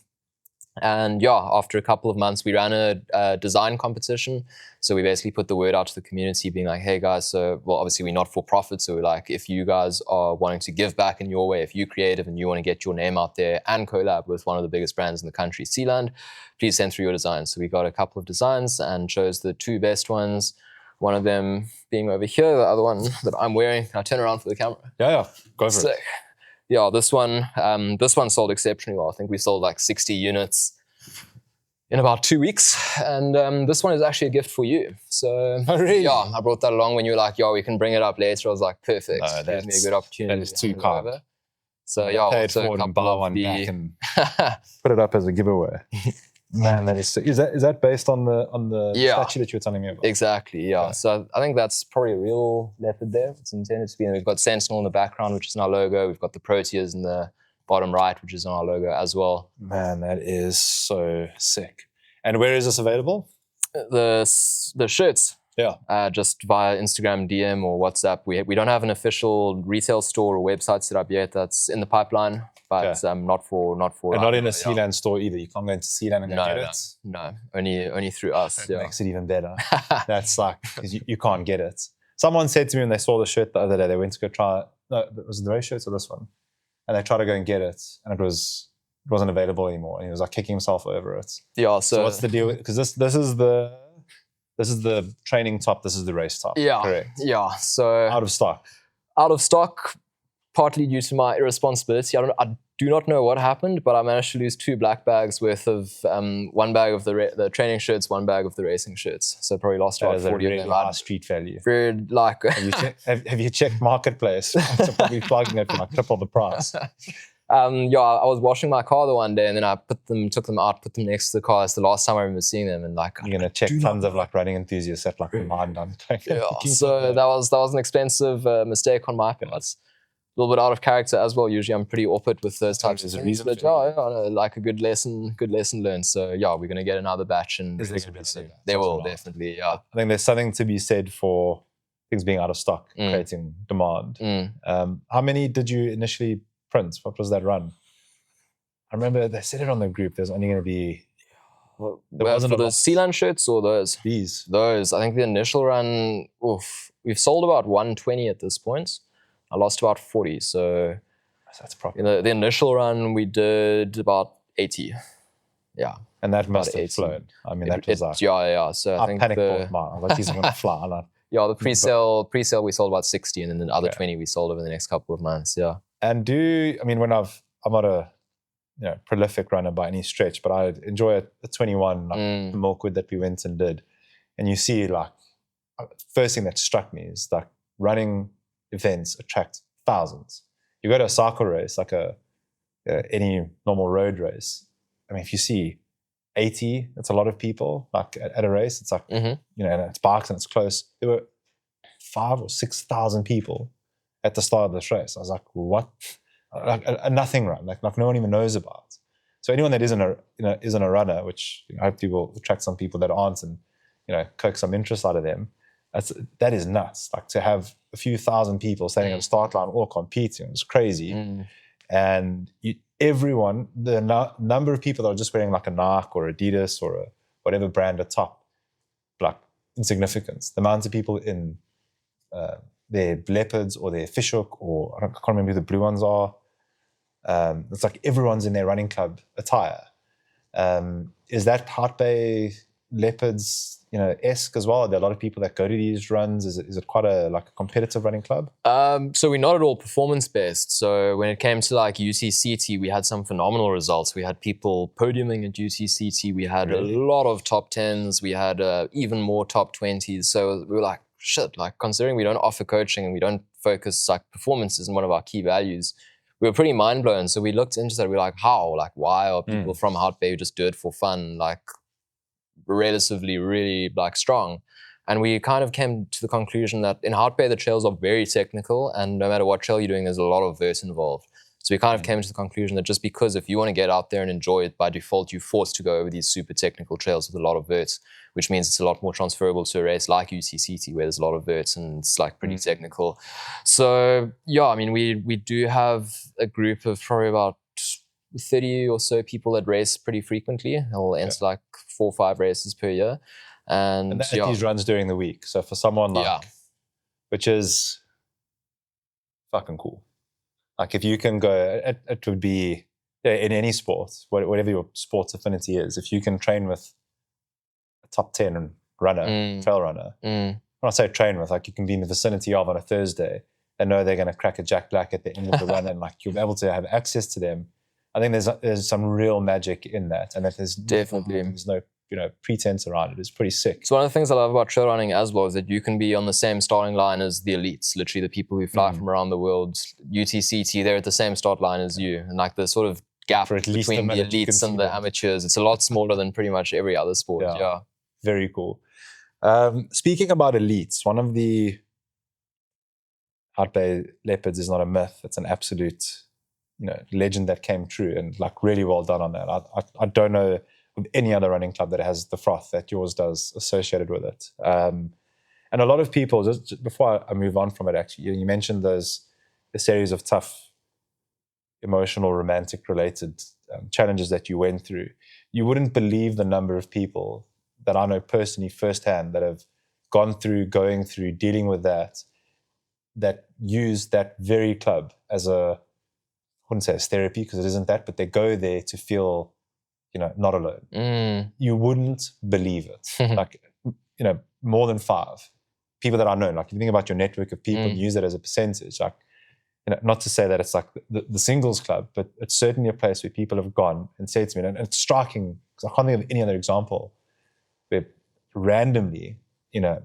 And after a couple of months, we ran a design competition. So we basically put the word out to the community being like, hey guys, obviously we're not for profit. So we're like, if you guys are wanting to give back in your way, if you're creative and you want to get your name out there and collab with one of the biggest brands in the country, Sealand, please send through your designs. So we got a couple of designs and chose the 2 best ones. One of them being over here, the other one that I'm wearing. Can I turn around for the camera? Yeah, go for it. Yeah, this one sold exceptionally well. I think we sold like 60 units in about 2 weeks. And this one is actually a gift for you. So really? Yeah, I brought that along when you were like, we can bring it up later. I was like, perfect. No, gives me a good opportunity. That is too kind. So paid for and buy one back and put it up as a giveaway. Man, that is sick. Is that based on the statue that you were telling me about? Exactly, yeah. So I think that's probably a real leopard there. It's intended to be. And we've got Sentinel in the background, which is in our logo. We've got the Proteas in the bottom right, which is on our logo as well. Man, that is so sick. And where is this available? The shirts. Yeah. Just via Instagram DM or WhatsApp. We don't have an official retail store or website set up yet. That's in the pipeline. But not for. And not in a Sealand store either. You can't go into Sealand and get it. No, only through us. That makes it even better. That's like because you can't get it. Someone said to me when they saw the shirt the other day, they went to go try. No, was it the race shirts or this one? And they tried to go and get it, and it wasn't available anymore. And he was like kicking himself over it. Yeah. So what's the deal? Because this is the training top. This is the race top. Yeah. Correct. Yeah. So out of stock. Partly due to my irresponsibility. I do not know what happened, but I managed to lose 2 black bags worth of one bag of the training shirts, one bag of the racing shirts. So probably lost about 40 really of them. High street value. Very like. have you checked Marketplace? So probably plugging it for like triple the price. I was washing my car the one day, and then I took them out, put them next to the car. It's the last time I remember seeing them, and like you're gonna check tons of like running enthusiasts at like the mind done. So that was an expensive mistake on my part. A little bit out of character as well. Usually I'm pretty awkward with those types of things. But like a good lesson learned. So we're gonna get another batch, and they will definitely. Yeah, I think there's something to be said for things being out of stock, creating demand. How many did you initially print? What was that run? I remember they said it on the group. There's only going to be. There wasn't for the Sealand shirts or those. Those. I think the initial run. We've sold about 120 at this point. I lost about 40. So that's probably the initial run we did about 80. Yeah. And that must have flown. I mean, that was like. Yeah. So I think panic bought mine. I was like, these are going to fly. The pre-sale we sold about 60, and then the other 20 we sold over the next couple of months. Yeah. And when I'm not a prolific runner by any stretch, but I enjoy a 21 like the Milkwood that we went and did. And you see like first thing that struck me is like running events attract thousands. You go to a cycle race, like any normal road race. I mean, if you see 80, that's a lot of people. Like at a race, it's like and it's bikes and it's close. There were 5,000 or 6,000 people at the start of this race. I was like, what? a nothing run, like no one even knows about. So anyone that isn't a runner, which hopefully will attract some people that aren't, and coax some interest out of them. That is nuts. Like to have a few thousand people standing at the start line all competing, it's crazy. And everyone, the number of people that are just wearing like a Nike or Adidas or a whatever brand at top, like insignificant. The amount of people in their Leopards or their fishhook, or I can't remember who the blue ones are. It's like everyone's in their running club attire. Is that HoutBay Leopards, esque as well? Are there a lot of people that go to these runs? Is it quite a competitive running club? So we're not at all performance based. So when it came to like UTCT, we had some phenomenal results. We had people podiuming at UTCT. We had a lot of top 10s. We had even more top 20s. So we were like, shit, like considering we don't offer coaching and we don't focus, like performance isn't one of our key values, we were pretty mind blown. So we looked into that. We were like, how? Like, why are people from HoutBay who just do it for fun, like relatively really like strong? And we kind of came to the conclusion that in HoutBay, the trails are very technical, and no matter what trail you're doing, there's a lot of vert involved. So we kind of came to the conclusion that just because if you want to get out there and enjoy it, by default, you're forced to go over these super technical trails with a lot of verts, which means it's a lot more transferable to a race like UTCT, where there's a lot of verts and it's like pretty technical. So yeah, I mean, we do have a group of probably about 30 or so people that race pretty frequently. They'll enter like 4 or 5 races per year. And these runs during the week. So for someone like, which is fucking cool. Like if you can go, it would be in any sport, whatever your sports affinity is, if you can train with a top 10 runner, trail runner, when I say train with, like you can be in the vicinity of on a Thursday and know they're going to crack a Jack Black at the end of the run, and like you'll be able to have access to them. I think there's some real magic in that, and that there's no pretense around it. It's pretty sick. So one of the things I love about trail running as well is that you can be on the same starting line as the elites, literally the people who fly from around the world. UTCT, they're at the same start line as you, and like the sort of gap between the elites and the amateurs, it's a lot smaller than pretty much every other sport. Yeah. Very cool. Speaking about elites, one of the HoutBay Leopards is not a myth. It's an absolute legend that came true, and like really well done on that. I don't know of any other running club that has the froth that yours does associated with it. And a lot of people, just before I move on from it, actually, you mentioned the series of tough, emotional, romantic related challenges that you went through. You wouldn't believe the number of people that I know personally firsthand that have going through, dealing with that use that very club as I wouldn't say as therapy because it isn't that, but they go there to feel, not alone. You wouldn't believe it. Like, more than 5 people that I know, like you think about your network of people and use it as a percentage, like, not to say that it's like the singles club, but it's certainly a place where people have gone and said to me, and it's striking because I can't think of any other example where randomly,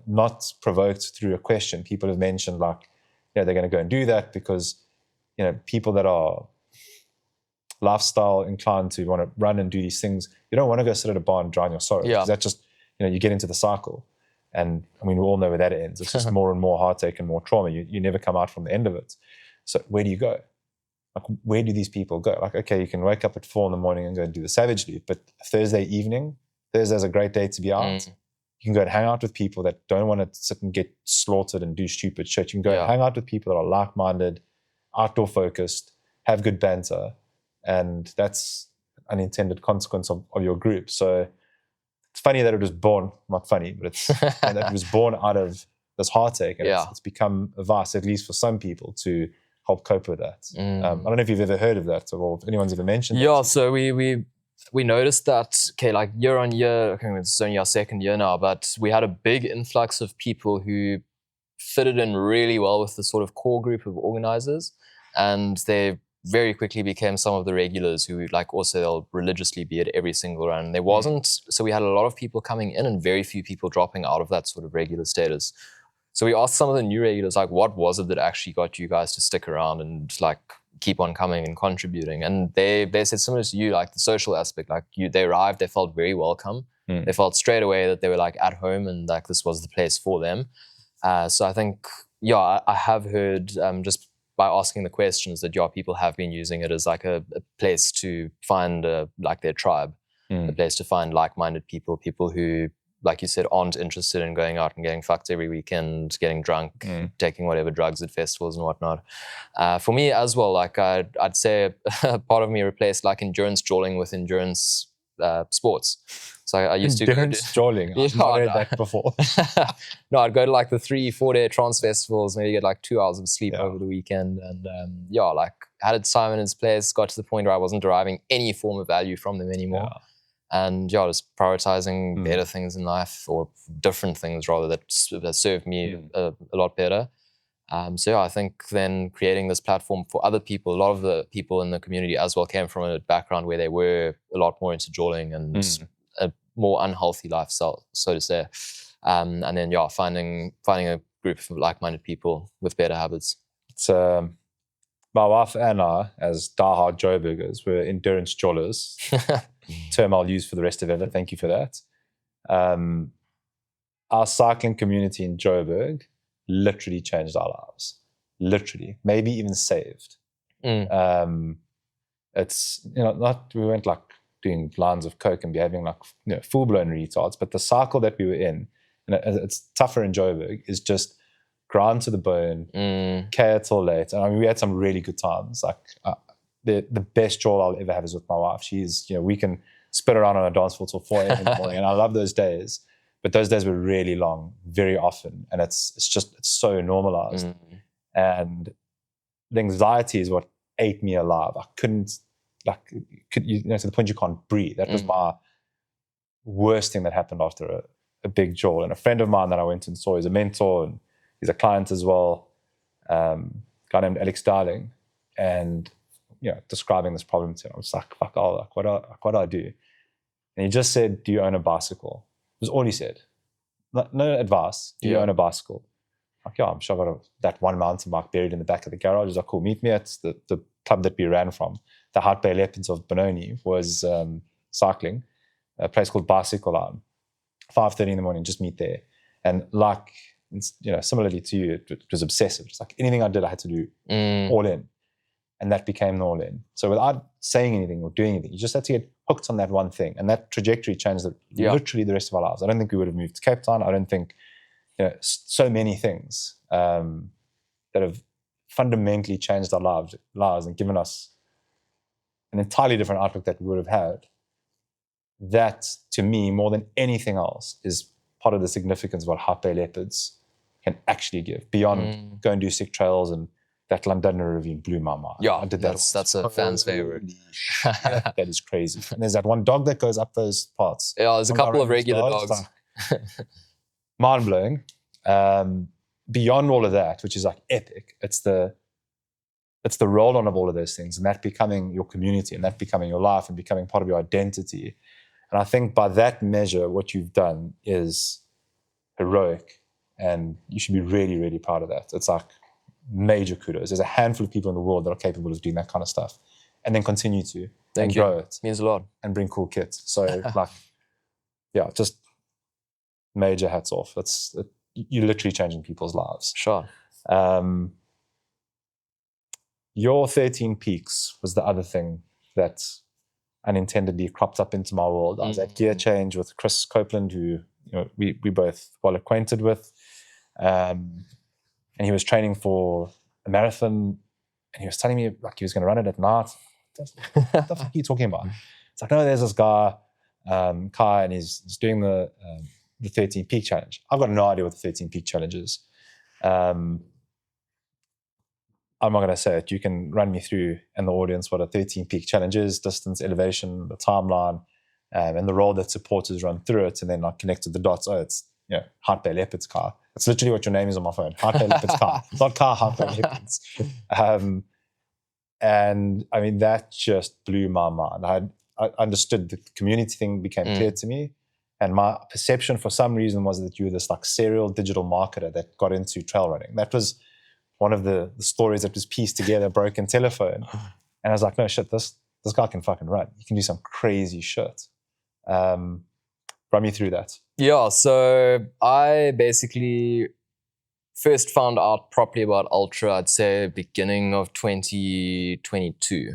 not provoked through a question, people have mentioned like, they're going to go and do that because, people that are lifestyle inclined to want to run and do these things, you don't want to go sit at a bar and drown your sorrows. Yeah. That just, you get into the cycle. And I mean, we all know where that ends. It's just more and more heartache and more trauma. You never come out from the end of it. So where do you go? Like, where do these people go? Like, okay, you can wake up at 4 a.m. and go and do the Savage Leap, but Thursday's a great day to be out. You can go and hang out with people that don't want to sit and get slaughtered and do stupid shit. You can go and hang out with people that are like-minded, outdoor focused, have good banter. And that's an unintended consequence of your group. So it's funny that it was born, not funny, but it's that it was born out of this heartache. And it's become a vice, at least for some people, to help cope with that. I don't know if you've ever heard of that or if anyone's ever mentioned that. So we noticed that, like year on year, it's only our 2nd year now, but we had a big influx of people who fitted in really well with the sort of core group of organizers. And they very quickly became some of the regulars who like also they'll religiously be at every single run. There wasn't, so we had a lot of people coming in and very few people dropping out of that sort of regular status. So we asked some of the new regulars, like, what was it that actually got you guys to stick around and like keep on coming and contributing? And they said similar to you, like the social aspect, like they arrived, they felt very welcome. They felt straight away that they were like at home and like this was the place for them. So I think, I have heard just by asking the questions that people have been using it as like a place to find like their tribe, a place to find like-minded people who, like you said, aren't interested in going out and getting fucked every weekend, getting drunk, taking whatever drugs at festivals and whatnot. For me as well, like I'd say part of me replaced like endurance jawling with endurance sports. So I used to endurance jawling. I've not heard that before. No, I'd go to like the 3-4 day trance festivals, maybe get like 2 hours of sleep over the weekend, and like had time in its place. Got to the point where I wasn't deriving any form of value from them anymore. And just prioritizing better things in life, or different things rather, that served me a lot better. So I think then creating this platform for other people, a lot of the people in the community as well came from a background where they were a lot more into jawling and a more unhealthy lifestyle, so to say. And then finding a group of like-minded people with better habits. It's my wife and I, as diehard Joburgers, were endurance jawlers. Term I'll use for the rest of it. Thank you for that. Our cycling community in Joburg literally changed our lives. Literally, maybe even saved. It's not, we weren't like doing lines of coke and behaving like full-blown retards, but the cycle that we were in, and it's tougher in Joburg, is just grind to the bone, care till late. And I mean, we had some really good times. Like the best jaw I'll ever have is with my wife. She's, we can spit around on a dance floor till 4 a.m. in the morning, and I love those days. But those days were really long, very often, and it's so normalized. And the anxiety is what ate me alive. I couldn't, to the point you can't breathe. That was my worst thing that happened after a big jaw. And a friend of mine that I went and saw, he's a mentor and he's a client as well, a guy named Alex Darling, and describing this problem to him. I was like, fuck, what do I do? And he just said, do you own a bicycle? It was all he said. No advice. Do you own a bicycle? Like, yeah, I'm sure I've got that one mountain bike buried in the back of the garage. He's like, cool, meet me at the club that we ran from. The HoutBay Leopards of Benoni was cycling, a place called Bicycle Line. 5:30 in the morning, just meet there. And like, similarly to you, it was obsessive. It's like anything I did, I had to do all in. And that became the all in. So without saying anything or doing anything, you just had to get hooked on that one thing. And that trajectory changed literally the rest of our lives. I don't think we would have moved to Cape Town. I don't think, so many things that have fundamentally changed our lives and given us an entirely different outlook that we would have had. That, to me, more than anything else, is part of the significance of what HoutBay Leopards can actually give, beyond go and do sick trails. And that Londonner review blew my mind. Yeah, I did that. That's a fan's favorite. That is crazy. And there's that one dog that goes up those parts. Yeah, there's a couple of regular dogs. Mind blowing. Beyond all of that, which is like epic, it's the roll on of all of those things, and that becoming your community, and that becoming your life, and becoming part of your identity. And I think by that measure, what you've done is heroic, and you should be really, really proud of that. It's like major kudos. There's a handful of people in the world that are capable of doing that kind of stuff, and then continue to grow it. Means a lot. And bring cool kits. So just major hats off. You're literally changing people's lives. Sure. Your 13 Peaks was the other thing that unintendedly cropped up into my world. I was at Gear Change with Chris Copeland, who we both well acquainted with. And he was training for a marathon, and he was telling me like he was going to run it at night. What the fuck are you talking about? It's like, no, there's this guy, Kai, and he's doing the 13 Peak Challenge. I've got no idea what the 13 Peak Challenge is. I'm not going to say it. You can run me through in the audience what a 13 Peak Challenge is: distance, elevation, the timeline, and the role that supporters run through it, and then like connected the dots. Oh, it's HoutBay Leopards car. That's literally what your name is on my phone. HoutBay Leopards car. It's not car, HoutBay Leopards. And I mean, that just blew my mind. I understood the community thing became clear to me. And my perception for some reason was that you were this like serial digital marketer that got into trail running. That was one of the stories that was pieced together, a broken telephone. And I was like, no shit, this guy can fucking run. He can do some crazy shit. Run me through that. Yeah, so I basically first found out properly about ultra, I'd say beginning of 2022.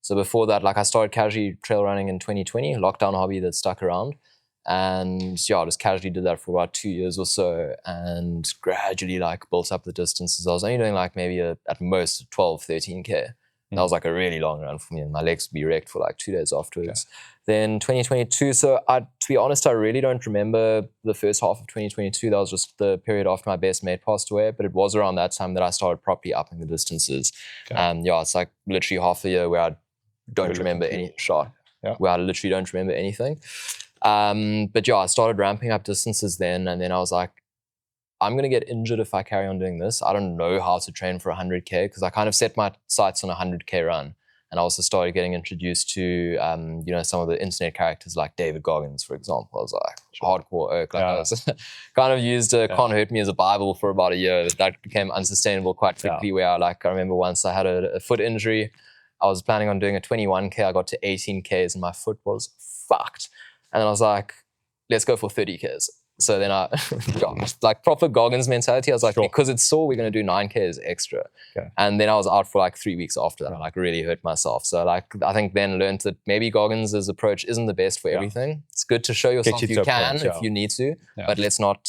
So before that, like I started casually trail running in 2020, lockdown hobby that stuck around. And yeah, I just casually did that for about 2 years or so and gradually like built up the distances. I was only doing like maybe at most 12, 13K. That was like a really long run for me and my legs would be wrecked for like 2 days afterwards. Okay. Then 2022, so to be honest, I really don't remember the first half of 2022. That was just the period after my best mate passed away, but it was around that time that I started properly upping the distances. Okay. Yeah, it's like literally half a year where I don't remember any shot, where I literally don't remember anything. But yeah, I started ramping up distances then, and then I was like, I'm going to get injured if I carry on doing this. I don't know how to train for 100K because I kind of set my sights on a 100K run. And I also started getting introduced to, some of the internet characters like David Goggins, for example. I was like, hardcore oak. Like I was kind of used Can't Hurt Me as a Bible for about a year. That became unsustainable quite quickly where I remember once I had a foot injury. I was planning on doing a 21K. I got to 18Ks and my foot was fucked. And then I was like, let's go for 30Ks. So then I got like proper Goggins mentality. I was like, because it's sore, we're going to do 9Ks extra. Okay. And then I was out for like 3 weeks after that. I like really hurt myself. So like, I think then learned that maybe Goggins' approach isn't the best for everything. It's good to show yourself you can if you need to, but let's not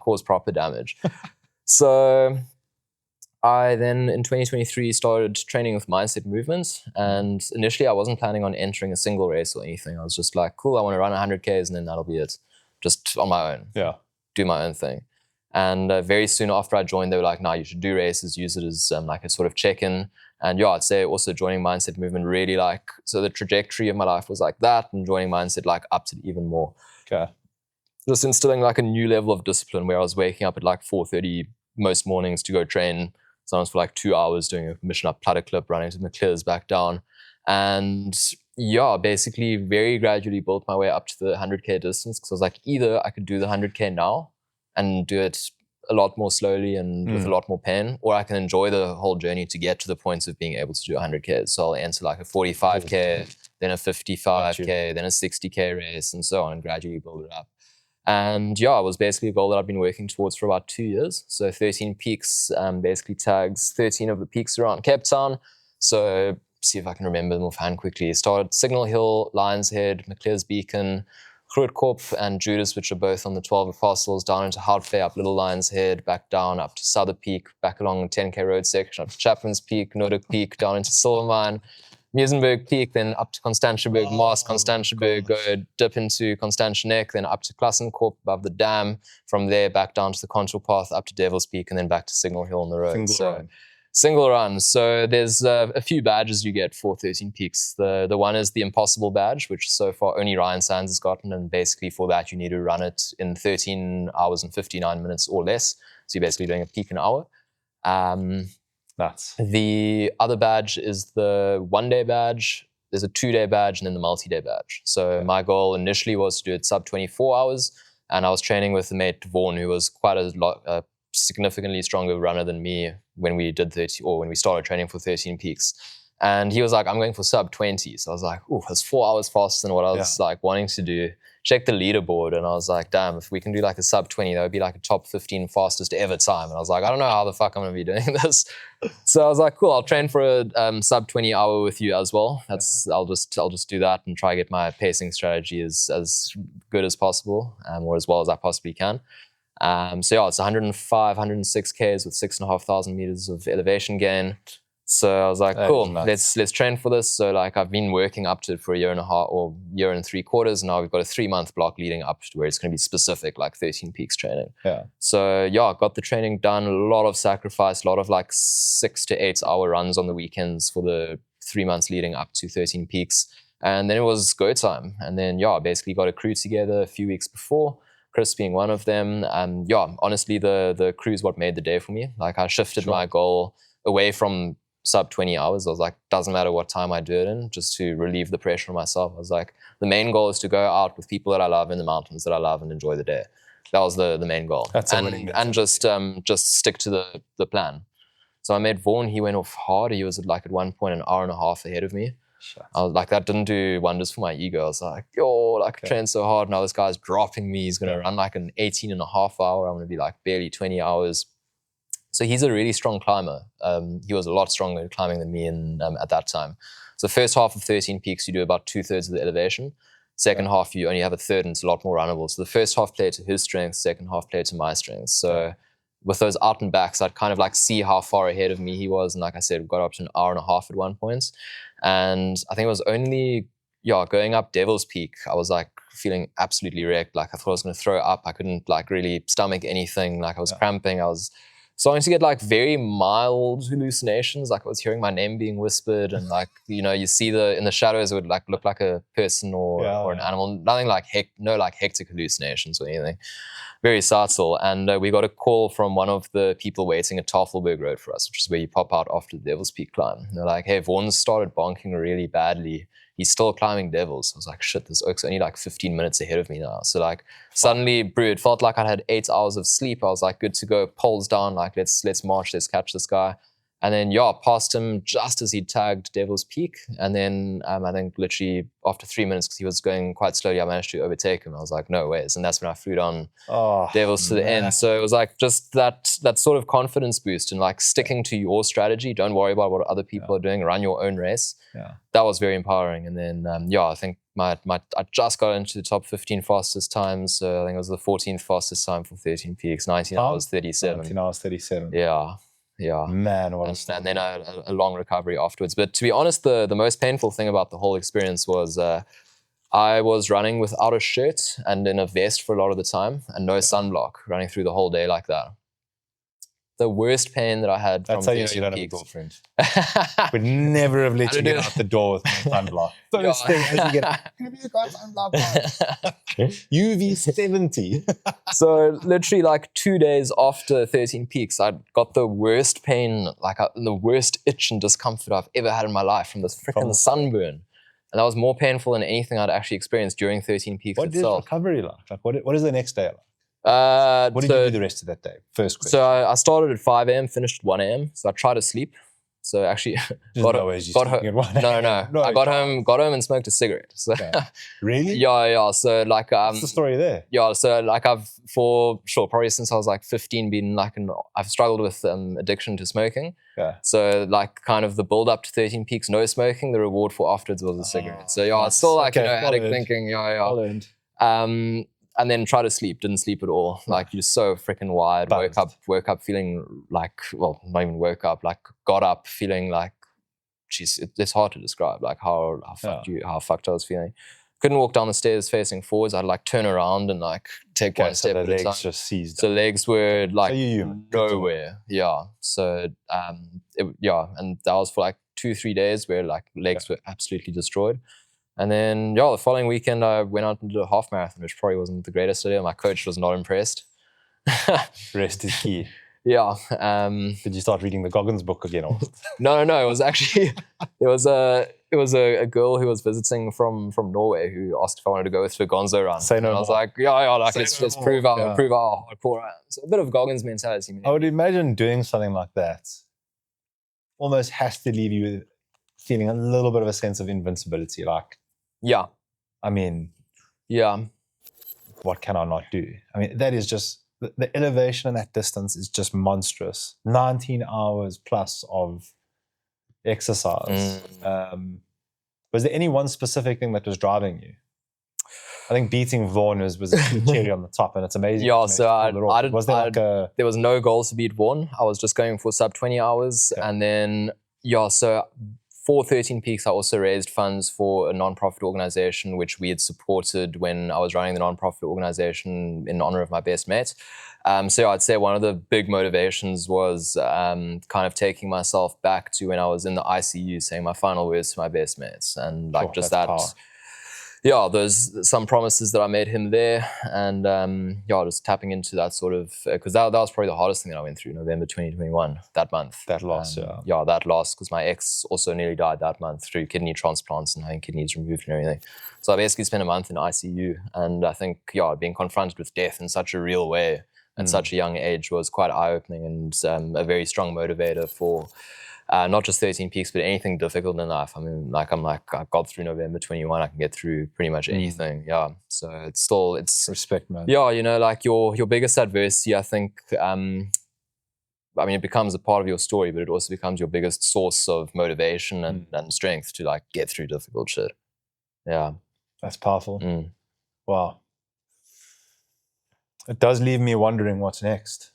cause proper damage. So I then in 2023 started training with mindset movements, and initially I wasn't planning on entering a single race or anything. I was just like, cool, I want to run 100Ks and then that'll be it. Just on my own, do my own thing. And very soon after I joined, they were like, no, you should do races, use it as like a sort of check-in. And yeah, I'd say also joining Mindset Movement really so the trajectory of my life was like that, and joining Mindset like upped it even more. Okay. Just instilling like a new level of discipline where I was waking up at like 4:30 most mornings to go train, sometimes for like 2 hours doing a mission up Platter Clip, running to McClears back down. And yeah, basically very gradually built my way up to the 100K distance because I was like, either I could do the 100K now and do it a lot more slowly and with a lot more pain, or I can enjoy the whole journey to get to the point of being able to do 100K. So I'll enter like a 45K, then a 55K, then a 60K race and so on, and gradually build it up. And yeah, it was basically a goal that I've been working towards for about 2 years. So 13 peaks basically tags 13 of the peaks around Cape Town. So see if I can remember them offhand quickly. Started Signal Hill, Lions Head, McClears Beacon, Grootkorp and Judas, which are both on the 12 apostles, down into HoutBay, up Little Lions Head, back down up to Souther Peak, back along the 10K road section, up to Chapman's Peak, Nordic Peak, down into Silvermine, Muizenberg Peak, then up to Constantiaberg, Mars, Constantiaberg, go dip into Constantia Neck, then up to Klassenkorp above the dam. From there, back down to the Contour Path, up to Devil's Peak, and then back to Signal Hill on the road. Single run. So there's a few badges you get for 13 peaks. The one is the Impossible badge, which so far only Ryan Sands has gotten. And basically for that, you need to run it in 13 hours and 59 minutes or less. So you're basically doing a peak an hour. The other badge is the 1 day badge. There's a 2 day badge and then the multi-day badge. So my goal initially was to do it sub 24 hours. And I was training with the mate Vaughan, who was quite a significantly stronger runner than me when we did 30 or when we started training for 13 peaks. And he was like, I'm going for sub 20. So I was like, oh, that's 4 hours faster than what I was like wanting to do. Checked the leaderboard and I was like, damn, if we can do like a sub 20, that would be like a top 15 fastest ever time. And I was like, I don't know how the fuck I'm going to be doing this. So I was like, cool, I'll train for a sub 20 hour with you as well. I'll just do that and try to get my pacing strategy as good as possible or as well as I possibly can. So yeah, it's 105, 106 Ks with 6,500 meters of elevation gain. So I was like, cool, let's train for this. So like I've been working up to it for a year and a half or year and 3/4. Now we've got a 3-month block leading up to where it's going to be specific, like 13 peaks training. Yeah. So yeah, got the training done, a lot of sacrifice, a lot of like 6 to 8 hour runs on the weekends for the 3 months leading up to 13 peaks. And then it was go time. And then yeah, basically got a crew together a few weeks before. Chris being one of them. Yeah, honestly, the crew is what made the day for me. Like I shifted my goal away from sub 20 hours. I was like, doesn't matter what time I do it in, just to relieve the pressure on myself. I was like, the main goal is to go out with people that I love in the mountains that I love and enjoy the day. That was the main goal. And just stick to the plan. So I made Vaughan, he went off hard. He was at one point an hour and a half ahead of me. I was like, that didn't do wonders for my ego. I was like, I trained so hard. Now this guy's dropping me. He's going to run like an 18 and a half hour. I'm going to be like barely 20 hours So he's a really strong climber. He was a lot stronger at climbing than me at that time. So the first half of 13 Peaks, you do about 2/3 of the elevation. Second half, you only have a third, and it's a lot more runnable. So the first half played to his strengths, second half played to my strengths. So with those out and backs, I'd kind of like see how far ahead of me he was. And like I said, we got up to an hour and a half at one point. And I think it was only, going up Devil's Peak, I was like feeling absolutely wrecked. Like I thought I was going to throw up. I couldn't like really stomach anything. Like I was cramping. I was starting to get like very mild hallucinations. Like I was hearing my name being whispered, and like, you see in the shadows, it would like look like a person or an animal. Nothing like no like hectic hallucinations or anything. Very subtle. And we got a call from one of the people waiting at Tafelberg Road for us, which is where you pop out after the Devil's Peak climb. And they're like, hey, Vaughan's started bonking really badly. He's still climbing Devils. I was like, shit, this oak's only like 15 minutes ahead of me now. So like suddenly, bro, it felt like I had 8 hours of sleep. I was like, good to go, poles down, like let's march, let's catch this guy. And then passed him just as he tagged Devil's Peak. And then I think literally after 3 minutes, because he was going quite slowly, I managed to overtake him. I was like, no ways. And that's when I flew down Devils to the end. So it was like just that sort of confidence boost and like sticking to your strategy. Don't worry about what other people are doing. Run your own race. Yeah. That was very empowering. And then, I think I just got into the top 15 fastest times. So I think it was the 14th fastest time for 13 Peaks, 19 hours 37. 19 hours 37. Yeah. Yeah. Man, and then a long recovery afterwards. But to be honest, the most painful thing about the whole experience was I was running without a shirt and in a vest for a lot of the time and no sunblock, running through the whole day like that. The worst pain that I had That's from how you know you don't have a girlfriend. Would never have let you get out the door with no sunblock. First thing as you get, have you got sunblock on? UV 70. So literally like 2 days after 13 Peaks, I got the worst pain, like the worst itch and discomfort I've ever had in my life from this freaking sunburn. And that was more painful than anything I'd actually experienced during 13 Peaks itself. What is recovery like? Like what is the next day like? What did you do the rest of that day? First question. So I started at 5 a.m., finished at 1 a.m. So I tried to sleep. So actually, got home. No, I got home and smoked a cigarette. So really? Yeah. So like, what's the story there? Yeah. So like probably since I was like 15, I've struggled with addiction to smoking. Yeah. So like kind of the build up to 13 Peaks, no smoking. The reward for afterwards was a cigarette. So it's still like addict thinking. Yeah. And then try to sleep, didn't sleep at all. Like you're so freaking wired. Woke up feeling like, well, not even woke up, like got up feeling like, geez, it's hard to describe like how fucked I was feeling. Couldn't walk down the stairs facing forwards. I'd like turn around and like take one step at a time. The legs just seized. So legs were like nowhere. Yeah. So and that was for like 2-3 days where like legs were absolutely destroyed. And then, the following weekend, I went out and did a half marathon, which probably wasn't the greatest idea. My coach was not impressed. Rest is key. Yeah. Did you start reading the Goggins book again? No. It was actually, it was a girl who was visiting from Norway who asked if I wanted to go to a Gonzo run. Say no more. I was like, let's prove how hardcore I am. So a bit of Goggins mentality. I would imagine doing something like that almost has to leave you feeling a little bit of a sense of invincibility. Like, yeah. I mean, yeah. What can I not do? I mean, that is just, the elevation in that distance is just monstrous. 19 hours plus of exercise. Was there any one specific thing that was driving you? I think beating Vaughan was a cherry on the top, and it's amazing. Yeah, so there was no goal to beat Vaughan. I was just going for sub 20 hours. Okay. And then, so for 13 Peaks, I also raised funds for a non-profit organization, which we had supported when I was running the non-profit organization in honor of my best mate. So I'd say one of the big motivations was kind of taking myself back to when I was in the ICU, saying my final words to my best mates. And like just that, there's some promises that I made him there. And just tapping into that sort of, because that was probably the hardest thing that I went through, November 2021, that month. That loss, that loss, because my ex also nearly died that month through kidney transplants and having kidneys removed and everything. So I basically spent a month in ICU. And I think, being confronted with death in such a real way at such a young age was quite eye-opening and a very strong motivator for not just 13 Peaks, but anything difficult in life. I mean, I got through November 21. I can get through pretty much anything. Yeah. So it's respect, man. Yeah. Like your biggest adversity, I think, I mean, it becomes a part of your story, but it also becomes your biggest source of motivation and strength to like get through difficult shit. Yeah. That's powerful. Wow. It does leave me wondering what's next.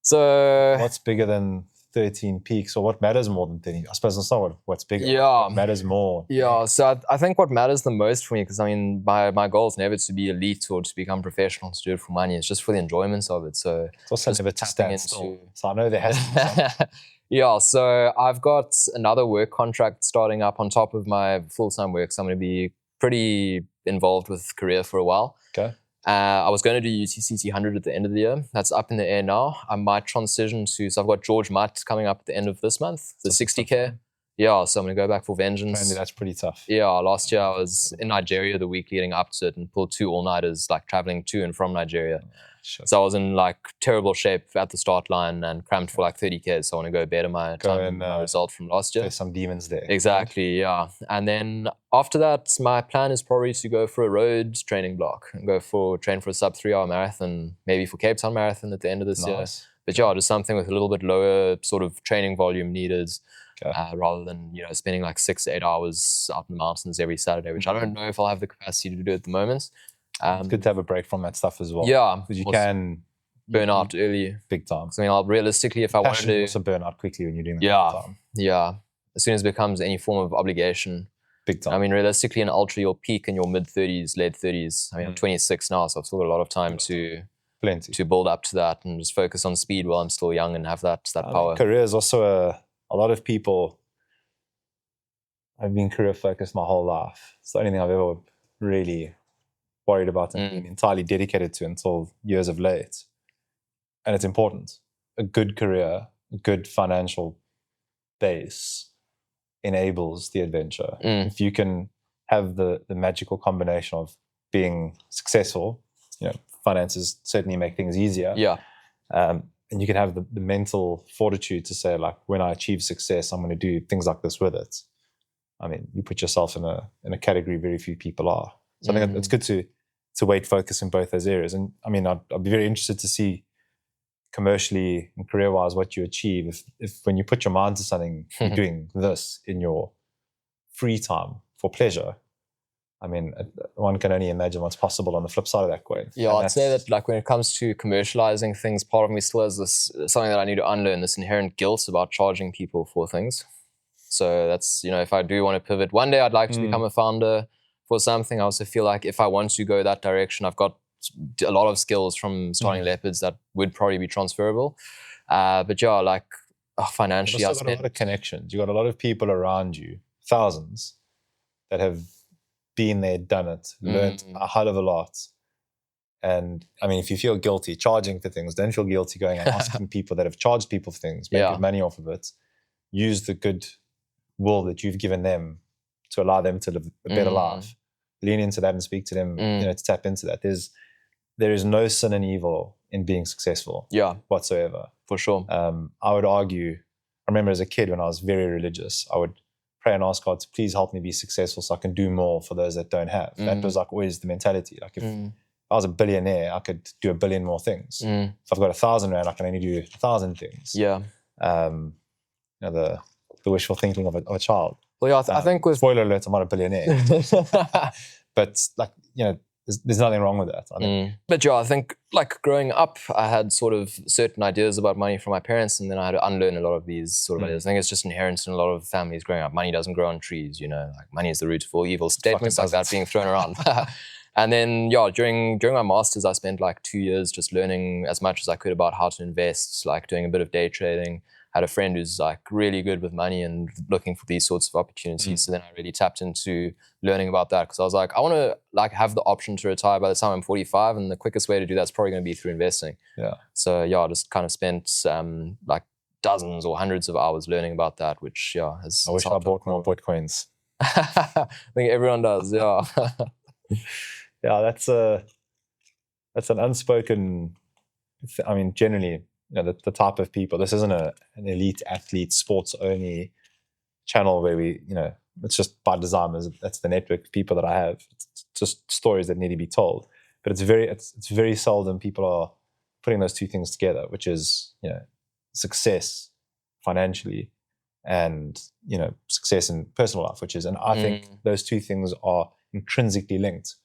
So what's bigger than 13 peaks, or what matters more than 13? I suppose it's not what's bigger. Yeah. What matters more. Yeah. So I think what matters the most for me, because I mean, my goal is never to be elite or to become professional, to do it for money. It's just for the enjoyment of it. So it's also never to stand still. So I know there has to be something. Yeah. So I've got another work contract starting up on top of my full-time work. So I'm going to be pretty involved with career for a while. Okay. I was going to do UTCT 100 at the end of the year. That's up in the air now. I might transition to, so I've got George Mutt coming up at the end of this month, the 60K. Yeah, so I'm going to go back for vengeance. Apparently that's pretty tough. Yeah, last year I was in Nigeria the week leading up to it and pulled 2 all-nighters, like traveling to and from Nigeria. So I was in like terrible shape at the start line and cramped for like 30K. So I want to go better my result from last year. There's some demons there. Exactly, yeah. And then after that, my plan is probably to go for a road training block and train for a sub 3-hour marathon, maybe for Cape Town Marathon at the end of this year. But yeah, just something with a little bit lower sort of training volume needed. Rather than spending like 6 to 8 hours out in the mountains every Saturday, which I don't know if I'll have the capacity to do at the moment. It's good to have a break from that stuff as well. Yeah, because you can burn out early, big time. I mean, realistically, if I wanted to, also burn out quickly when you're doing that. Big time. Yeah. As soon as it becomes any form of obligation, big time. I mean, realistically, in ultra, you'll peak in your mid 30s, late 30s. I mean, I'm 26 now, so I've still got a lot of time to build up to that and just focus on speed while I'm still young and have that power. Career is also a lot of people. I've been career focused my whole life. It's the only thing I've ever really worried about and been entirely dedicated to until years of late. And it's important. A good career, a good financial base enables the adventure. If you can have the magical combination of being successful, finances certainly make things easier. Yeah. And you can have the mental fortitude to say, like, when I achieve success, I'm going to do things like this with it. I mean, you put yourself in a category very few people are. So I think it's good to weight focus in both those areas. And I mean, I'd be very interested to see commercially and career-wise what you achieve if when you put your mind to something, you're doing this in your free time for pleasure. I mean, one can only imagine what's possible on the flip side of that coin. Yeah, I'd say that like when it comes to commercializing things, part of me still has this something that I need to unlearn, this inherent guilt about charging people for things. So that's, if I do want to pivot, one day I'd like to become a founder for something. I also feel like if I want to go that direction, I've got a lot of skills from starting Leopards that would probably be transferable. But yeah, like financially, I've got a lot of connections. You've got a lot of people around you, thousands, that have been there, done it, learned a hell of a lot. And I mean, if you feel guilty charging for things, don't feel guilty going and asking people that have charged people for things, make good money off of it. Use the good will that you've given them to allow them to live a better life. Lean into that and speak to them, to tap into that. There is no sin and evil in being successful whatsoever. For sure. I would argue, I remember as a kid when I was very religious, I would pray and ask God to please help me be successful so I can do more for those that don't have. That was like always the mentality. Like if I was a billionaire, I could do a billion more things. If I've got 1,000 rand, I can only do 1,000 things. Yeah. The wishful thinking of a child. Well, yeah, I think with spoiler alert, I'm not a billionaire, but like there's nothing wrong with that. I think. But yeah, I think like growing up, I had sort of certain ideas about money from my parents, and then I had to unlearn a lot of these sort of ideas. I think it's just inherent in a lot of families growing up. Money doesn't grow on trees, like money is the root of all evil. Statements like that being thrown around. And then during my masters, I spent like 2 years just learning as much as I could about how to invest, like doing a bit of day trading. Had a friend who's like really good with money and looking for these sorts of opportunities. So then I really tapped into learning about that because I was like, I want to like have the option to retire by the time I'm 45, and the quickest way to do that's probably going to be through investing. Yeah. So I just kind of spent like dozens or hundreds of hours learning about that, which has. I wish I bought more Bitcoins. I think everyone does. Yeah. Yeah, that's an unspoken. I mean, generally. The type of people, this isn't an elite athlete sports only channel where we, it's just by design. That's the network of people that I have. It's just stories that need to be told. But it's very seldom people are putting those two things together, which is, success financially and, success in personal life, which is, and I think those two things are intrinsically linked.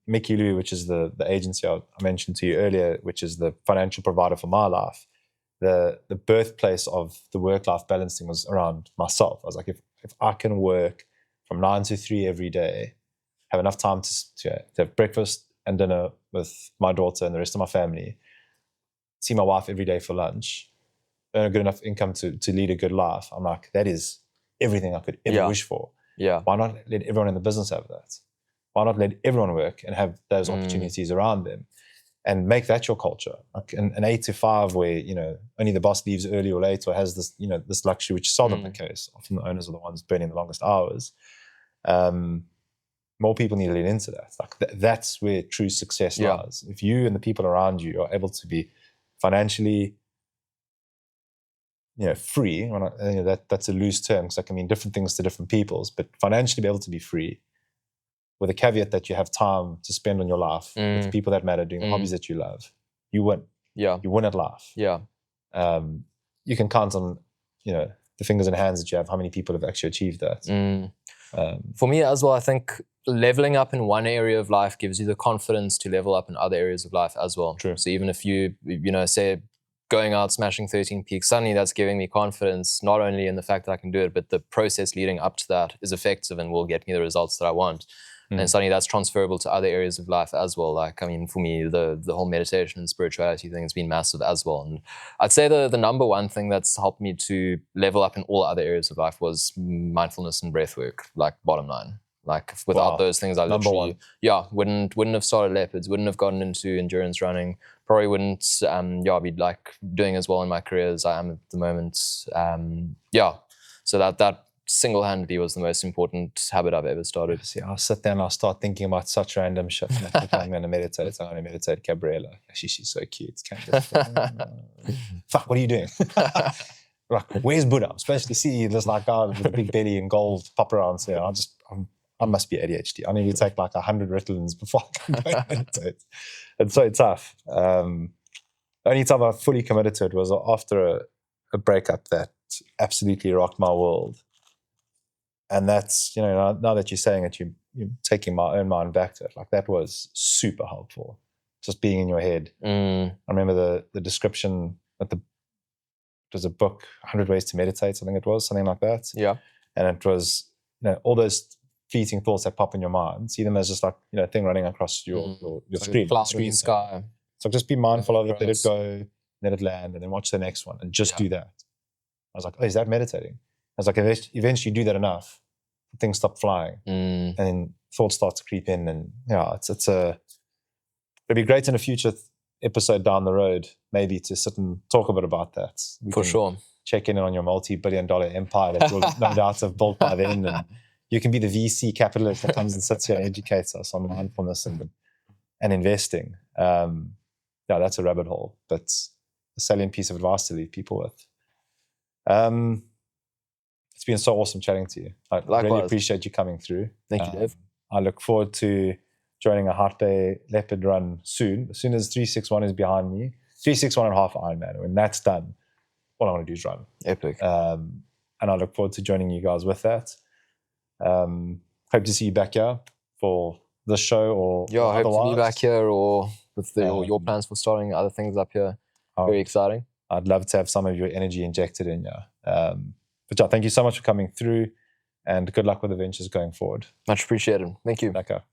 Mickey Lou, which is the agency I mentioned to you earlier, which is the financial provider for my life, the birthplace of the work-life balancing was around myself. I was like, if I can work from 9 to 3 every day, have enough time to have breakfast and dinner with my daughter and the rest of my family, see my wife every day for lunch, earn a good enough income to lead a good life, I'm like, that is everything I could ever wish for. Yeah. Why not let everyone in the business have that? Why not let everyone work and have those opportunities around them and make that your culture? Like an 8 to 5 where, only the boss leaves early or late or has this, this luxury, which is seldom the case. Often the owners are the ones burning the longest hours. More people need to lean into that. Like that's where true success lies. If you and the people around you are able to be financially, free, that's a loose term because that can mean different things to different peoples, but financially be able to be free with a caveat that you have time to spend on your life with the people that matter, doing the hobbies that you love, you win. Yeah. You win at life. Yeah. You can count on, the fingers and hands that you have, how many people have actually achieved that. For me as well, I think leveling up in one area of life gives you the confidence to level up in other areas of life as well. True. So even if you say going out smashing 13 peaks, suddenly that's giving me confidence, not only in the fact that I can do it, but the process leading up to that is effective and will get me the results that I want. And suddenly that's transferable to other areas of life as well. Like, I mean, for me, the whole meditation and spirituality thing has been massive as well. And I'd say the number one thing that's helped me to level up in all other areas of life was mindfulness and breath work, like bottom line. Like without those things, I literally, wouldn't have started Leopards, wouldn't have gotten into endurance running, probably wouldn't, be like doing as well in my career as I am at the moment. So that single-handedly was the most important habit I've ever started. See, I'll sit there and I'll start thinking about such random shit. Like, I'm going to meditate. I'm going to meditate Gabriella. Actually, she's so cute. Fuck, what are you doing? Like, where's Buddha? I'm supposed to see this like guy with a big belly and gold pop around. So I must be ADHD. I need to take like 100 Ritalins before I can go meditate. It's so tough. The only time I fully committed to it was after a breakup that absolutely rocked my world. And that's, now that you're saying it, you're taking my own mind back to it. Like that was super helpful. Just being in your head. I remember the description at it was a book, 100 Ways to Meditate, I think it was, something like that. Yeah. And it was, all those fleeting thoughts that pop in your mind, see them as just like, a thing running across your screen. Screen sky. So just be mindful of it, let it go, let it land, and then watch the next one and just do that. I was like, oh, is that meditating? I was like, eventually you do that enough, things stop flying, and then thoughts start to creep in, and it'd be great in a future episode down the road, maybe to sit and talk a bit about that. For sure. Check in on your multi-billion-dollar empire that you'll no doubt have built by then, and you can be the VC capitalist that comes and sits here and educates us on mindfulness and investing. That's a rabbit hole, but a salient piece of advice to leave people with. It's been so awesome chatting to you. I really appreciate you coming through. Thank you, Dave. I look forward to joining a HoutBay Leopard run soon. As soon as 361 is behind me, 361.5 Ironman. When that's done, all I want to do is run. Epic. And I look forward to joining you guys with that. Hope to see you back here for this show or I otherwise. hope to be back here or with your plans for starting other things up here. Very exciting. I'd love to have some of your energy injected in here. But thank you so much for coming through, and good luck with the ventures going forward. Much appreciated. Thank you. Back up.